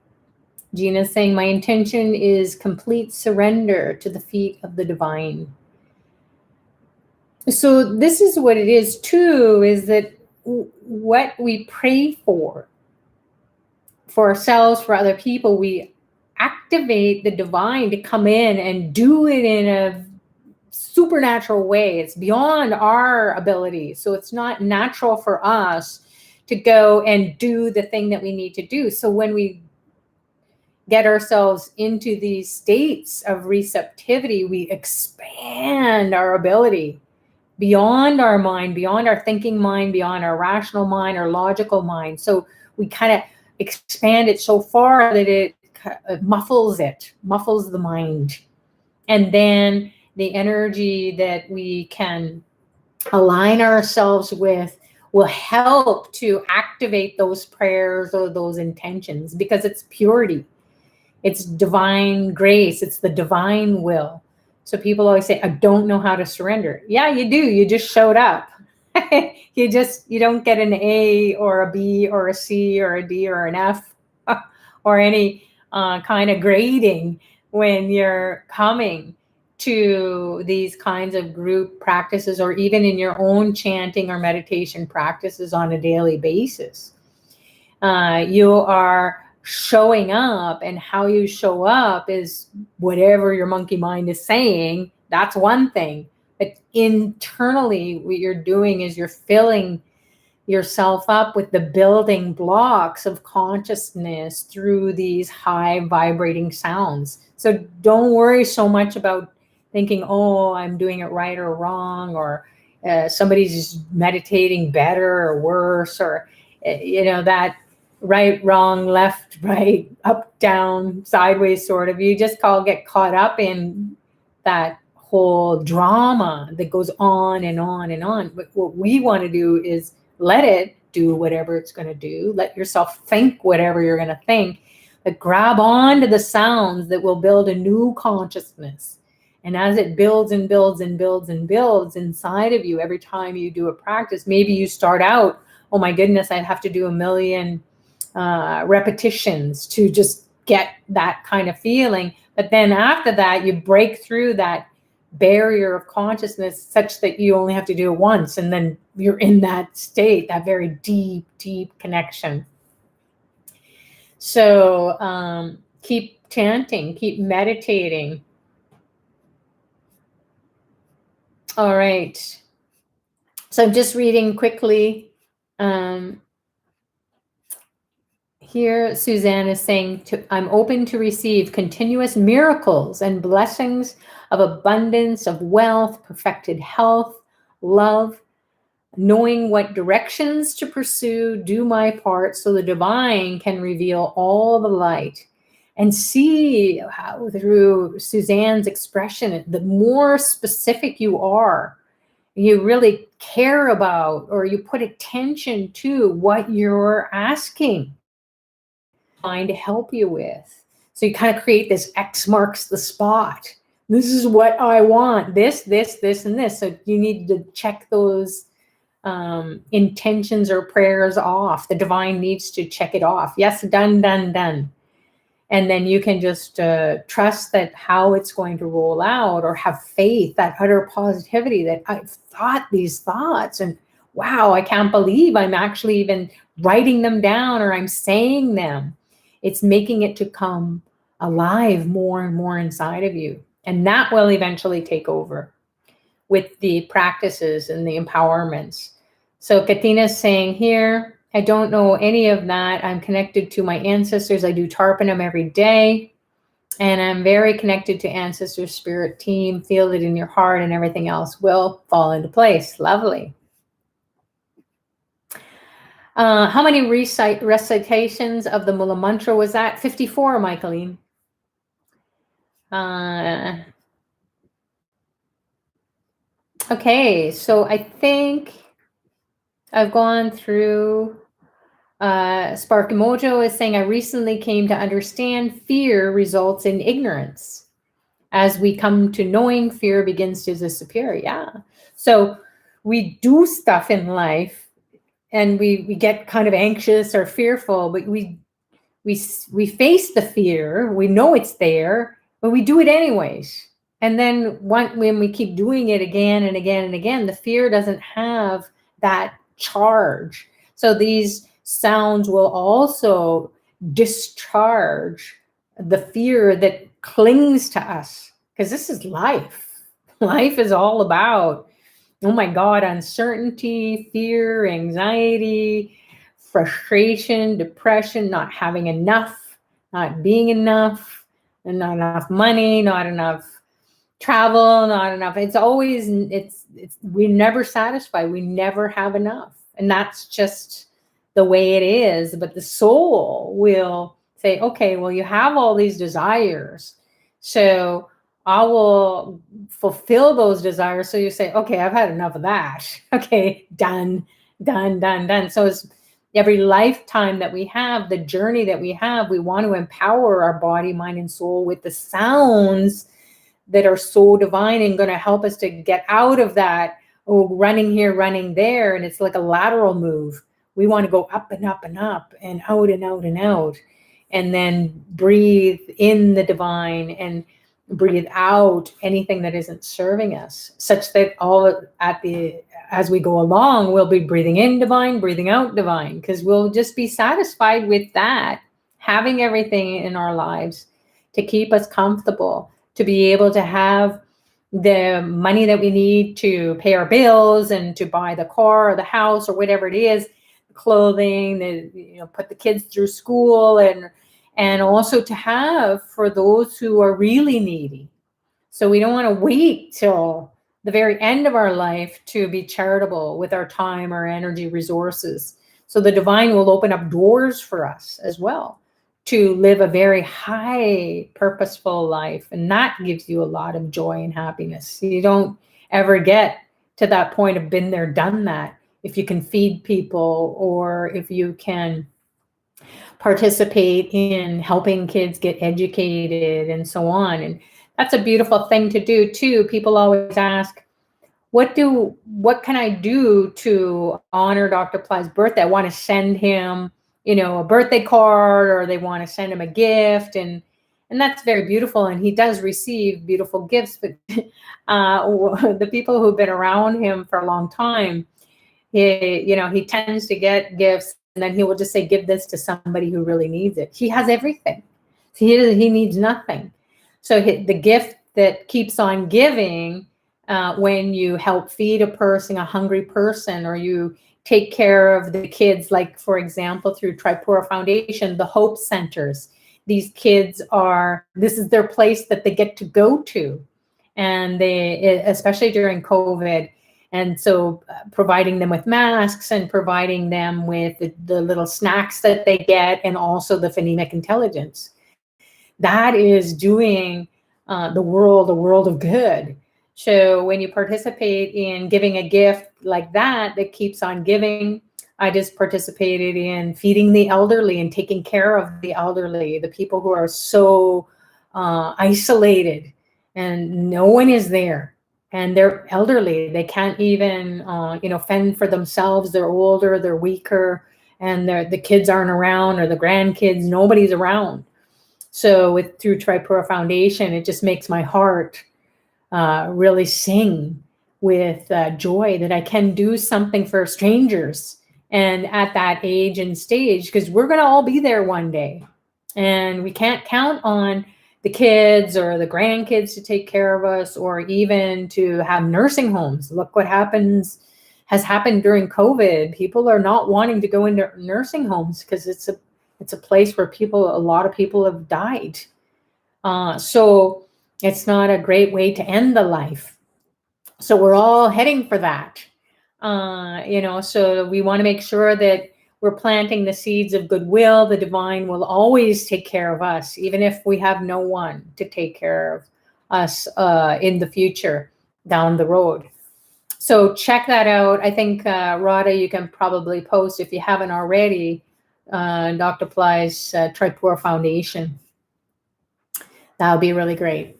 Gina is saying, my intention is complete surrender to the feet of the divine. So this is what it is too, is that what we pray for ourselves, for other people, we activate the divine to come in and do it in a supernatural way. It's beyond our ability. So it's not natural for us to go and do the thing that we need to do. So when we get ourselves into these states of receptivity, we expand our ability beyond our mind, beyond our thinking mind, beyond our rational mind, our logical mind. So we kind of expand it so far that it muffles the mind. And then the energy that we can align ourselves with will help to activate those prayers or those intentions, because it's purity. It's divine grace. It's the divine will. So people always say, I don't know how to surrender. Yeah, you do. You just showed up. You don't get an A or a B or a C or a D or an F or any kind of grading when you're coming to these kinds of group practices, or even in your own chanting or meditation practices on a daily basis. You are showing up, and how you show up is whatever your monkey mind is saying. That's one thing. But internally, what you're doing is you're filling yourself up with the building blocks of consciousness through these high vibrating sounds. So don't worry so much about thinking, oh, I'm doing it right or wrong, or somebody's meditating better or worse, or, that right, wrong, left, right, up, down, sideways sort of. You just get caught up in that whole drama that goes on and on and on. But what we want to do is let it do whatever it's going to do. Let yourself think whatever you're going to think, but grab on to the sounds that will build a new consciousness. And as it builds and builds and builds and builds inside of you, every time you do a practice, maybe you start out, oh my goodness, I have to do 1,000,000 repetitions to just get that kind of feeling. But then after that, you break through that barrier of consciousness such that you only have to do it once, and then you're in that state, that very deep, deep connection. So keep chanting, keep meditating. All right. So I'm just reading quickly. Here, Suzanne is saying, I'm open to receive continuous miracles and blessings of abundance, of wealth, perfected health, love, knowing what directions to pursue, do my part so the divine can reveal all the light. And see how through Suzanne's expression, the more specific you are, you really care about, or you put attention to what you're asking to help you with. So you kind of create this X marks the spot. This is what I want. This, this, and this. So you need to check those intentions or prayers off. The divine needs to check it off. Yes, done, done, done. And then you can just trust that how it's going to roll out, or have faith, that utter positivity that I've thought these thoughts, and wow, I can't believe I'm actually even writing them down, or I'm saying them. It's making it to come alive more and more inside of you. And that will eventually take over with the practices and the empowerments. So Katina's saying here, I don't know any of that. I'm connected to my ancestors. I do Tarpanam every day. And I'm very connected to ancestor spirit team. Feel it in your heart, and everything else will fall into place. Lovely. How many recitations of the Moola mantra was that? 54, Michaeline. Okay, so I think I've gone through. Sparky Mojo is saying, I recently came to understand fear results in ignorance. As we come to knowing, fear begins to disappear. Yeah. So we do stuff in life, and we get kind of anxious or fearful, but we face the fear. We know it's there, but we do it anyways. And then when we keep doing it again and again and again, the fear doesn't have that charge. So these sounds will also discharge the fear that clings to us, because this is life. Life is all about, oh my God, uncertainty, fear, anxiety, frustration, depression, not having enough, not being enough, and not enough money, not enough travel, not enough. It's always, we're never satisfied. We never have enough. And that's just the way it is. But the soul will say, okay, well, you have all these desires. So I will fulfill those desires. So you say, okay, I've had enough of that. Okay, done, done, done, done. So it's every lifetime that we have, the journey that we have, we want to empower our body, mind, and soul with the sounds that are so divine and going to help us to get out of that, oh, running here, running there. And it's like a lateral move. We want to go up and up and up and out and out and out, and then breathe in the divine and breathe out anything that isn't serving us, such that as we go along, we'll be breathing in divine, breathing out divine, because we'll just be satisfied with that, having everything in our lives to keep us comfortable, to be able to have the money that we need to pay our bills and to buy the car or the house or whatever it is, clothing, put the kids through school, and also to have for those who are really needy. So we don't want to wait till the very end of our life to be charitable with our time, our energy, resources. So the divine will open up doors for us as well to live a very high purposeful life. And that gives you a lot of joy and happiness. You don't ever get to that point of been there, done that. If you can feed people, or if you can participate in helping kids get educated and so on. And that's a beautiful thing to do too. People always ask, what can I do to honor Dr. Pillai's birthday? I want to send him, a birthday card, or they want to send him a gift. And that's very beautiful. And he does receive beautiful gifts, but the people who've been around him for a long time, he tends to get gifts, and then he will just say, give this to somebody who really needs it. He has everything. He needs nothing. So the gift that keeps on giving, when you help feed a hungry person, or you take care of the kids, like, for example, through Tripura Foundation, the Hope Centers. These kids this is their place that they get to go to. And especially during COVID, and so providing them with masks and providing them with the little snacks that they get, and also the phonemic intelligence. That is doing the world a world of good. So when you participate in giving a gift like that keeps on giving, I just participated in feeding the elderly and taking care of the elderly, the people who are so isolated and no one is there. And they're elderly. They can't even, fend for themselves. They're older, they're weaker, and the kids aren't around, or the grandkids, nobody's around. So through Tripura Foundation, it just makes my heart really sing with joy that I can do something for strangers. And at that age and stage, because we're going to all be there one day, and we can't count on the kids or the grandkids to take care of us, or even to have nursing homes. Look what has happened during COVID. People are not wanting to go into nursing homes because it's a place where a lot of people have died. So it's not a great way to end the life. So we're all heading for that. So we want to make sure that we're planting the seeds of goodwill. The divine will always take care of us, even if we have no one to take care of us in the future down the road. So check that out. I think, Radha, you can probably post, if you haven't already, Dr. Pillai's Tripura Foundation. That would be really great.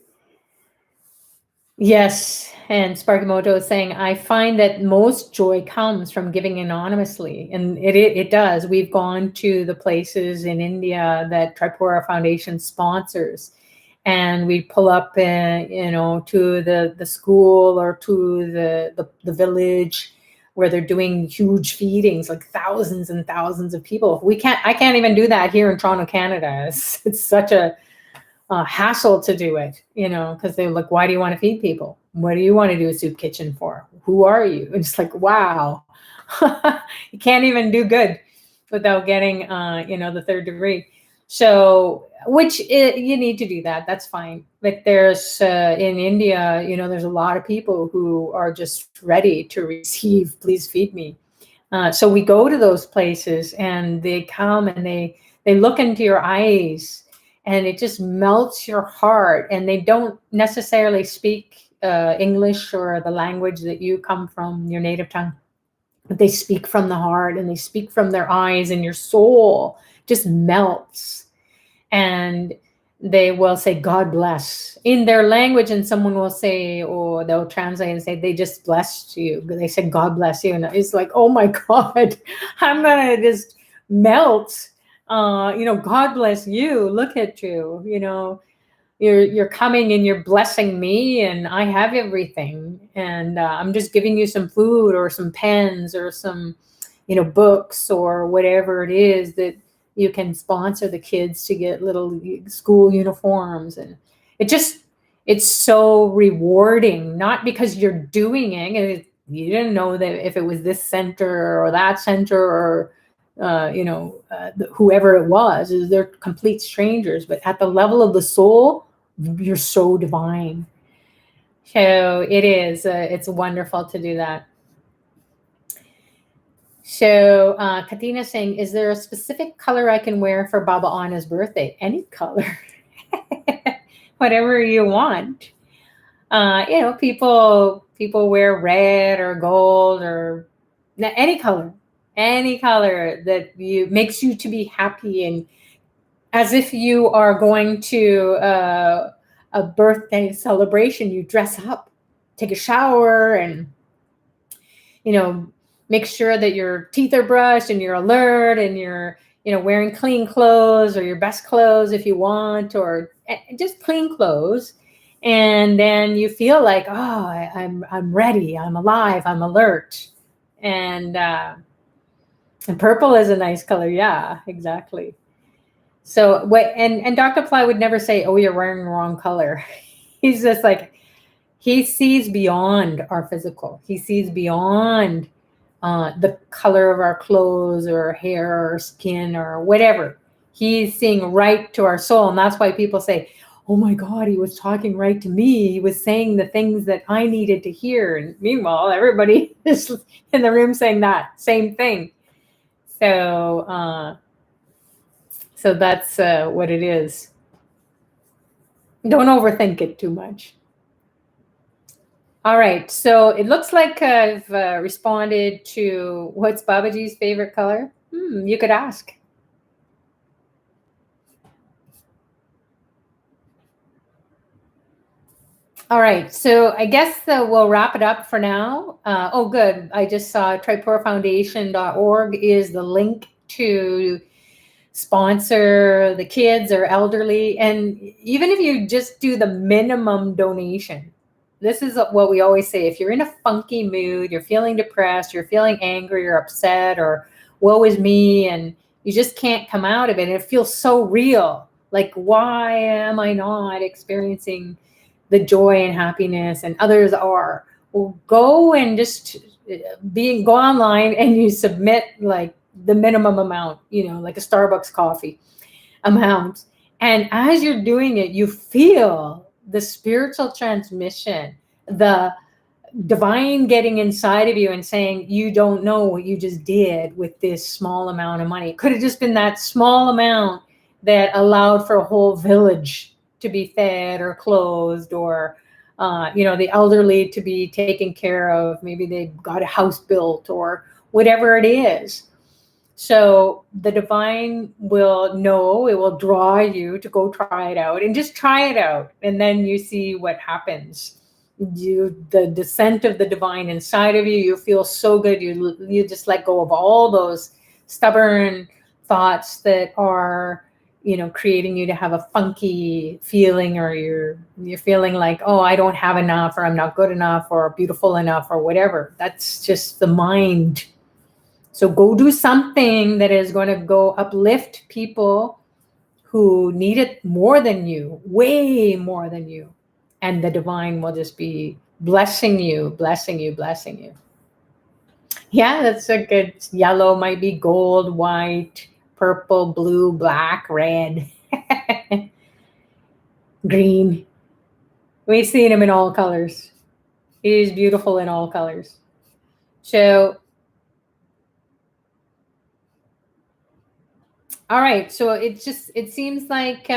Yes, and Sparkimoto is saying, I find that most joy comes from giving anonymously, and it does. We've gone to the places in India that Tripura Foundation sponsors, and we pull up, to the school or to the village where they're doing huge feedings, like thousands and thousands of people. I can't even do that here in Toronto, Canada. It's such a hassle to do it, because they're like, why do you want to feed people? What do you want to do a soup kitchen for? Who are you? And it's like, wow, you can't even do good without getting, the third degree. So, you need to do that. That's fine. But there's, in India, there's a lot of people who are just ready to receive, please feed me. So we go to those places, and they come and they look into your eyes, and it just melts your heart. And they don't necessarily speak English or the language that you come from, your native tongue, but they speak from the heart, and they speak from their eyes, and your soul just melts. And they will say God bless in their language, and someone will say, or they'll translate and say they just blessed you. They said God bless you, and it's like, oh my God, I'm gonna just melt. God bless you. Look at you. You're coming and you're blessing me, and I have everything, and I'm just giving you some food or some pens or some books or whatever it is that you can sponsor the kids to get little school uniforms. And it's so rewarding, not because you're doing it. You didn't know that if it was this center or that center or whoever it was, they're complete strangers, but at the level of the soul, you're so divine. So it's wonderful to do that. So Katina's saying, is there a specific color I can wear for Baba Anna's birthday? Any color. Whatever you want. People wear red or gold or any color that makes you to be happy, and as if you are going to a birthday celebration. You dress up, take a shower, and make sure that your teeth are brushed and you're alert and you're wearing clean clothes or your best clothes if you want, or just clean clothes. And then you feel like, oh, I'm ready, I'm alive, I'm alert. And purple is a nice color. Yeah, exactly. So and Dr. Pillai would never say, oh, you're wearing the wrong color. He's just like, he sees beyond our physical. He sees beyond the color of our clothes or hair or skin or whatever. He's seeing right to our soul. And that's why people say, oh my God, he was talking right to me. He was saying the things that I needed to hear. And meanwhile, everybody is in the room saying that same thing. So that's what it is. Don't overthink it too much. All right, so it looks like I've responded to what's Babaji's favorite color. You could ask. All right, so I guess we'll wrap it up for now. Oh, good. I just saw tripurafoundation.org is the link to sponsor the kids or elderly. And even if you just do the minimum donation, this is what we always say. If you're in a funky mood, you're feeling depressed, you're feeling angry or upset or woe is me, and you just can't come out of it, and it feels so real. Like, why am I not experiencing the joy and happiness and others are? Well, go and just go online and you submit like the minimum amount, like a Starbucks coffee amount. And as you're doing it, you feel the spiritual transmission, the divine getting inside of you and saying, you don't know what you just did with this small amount of money. It could have just been that small amount that allowed for a whole village to be fed or clothed, or the elderly to be taken care of. Maybe they got a house built or whatever it is. So the divine will know, it will draw you to go try it out, and just try it out. And then you see what happens. The descent of the divine inside of you, you feel so good. You just let go of all those stubborn thoughts that are, creating you to have a funky feeling, or you're feeling like, oh, I don't have enough, or I'm not good enough, or beautiful enough, or whatever. That's just the mind. So go do something that is going to go uplift people who need it more than you, way more than you. And the divine will just be blessing you, blessing you, blessing you. Yeah, that's a good. Yellow might be gold, white, purple, blue, black, red, green. We've seen him in all colors. He's beautiful in all colors. So, all right. So it seems like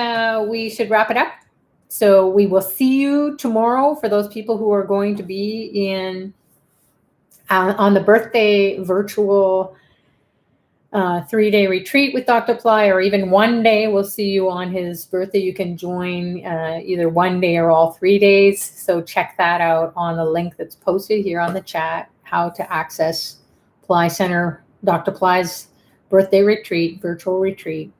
we should wrap it up. So we will see you tomorrow for those people who are going to be in on the birthday virtual 3-day retreat with Dr. Pillai, or even one day. We'll see you on his birthday. You can join either one day or all 3 days. So check that out on the link that's posted here on the chat, how to access Pillai Center, Dr. Pillai's birthday retreat, virtual retreat.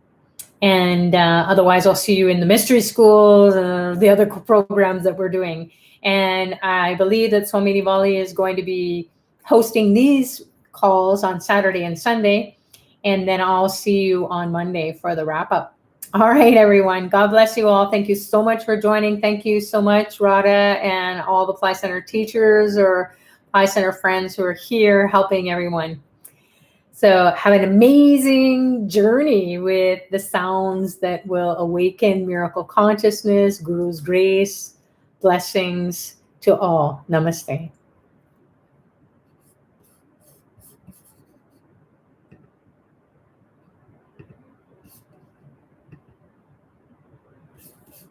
And otherwise, I'll see you in the mystery schools, the other programs that we're doing. And I believe that Swami Diwali is going to be hosting these calls on Saturday and Sunday. And then I'll see you on Monday for the wrap up. All right, everyone. God bless you all. Thank you so much for joining. Thank you so much, Radha, and all the Pillai Center teachers or Pillai Center friends who are here helping everyone. So have an amazing journey with the sounds that will awaken miracle consciousness, Guru's grace, blessings to all. Namaste.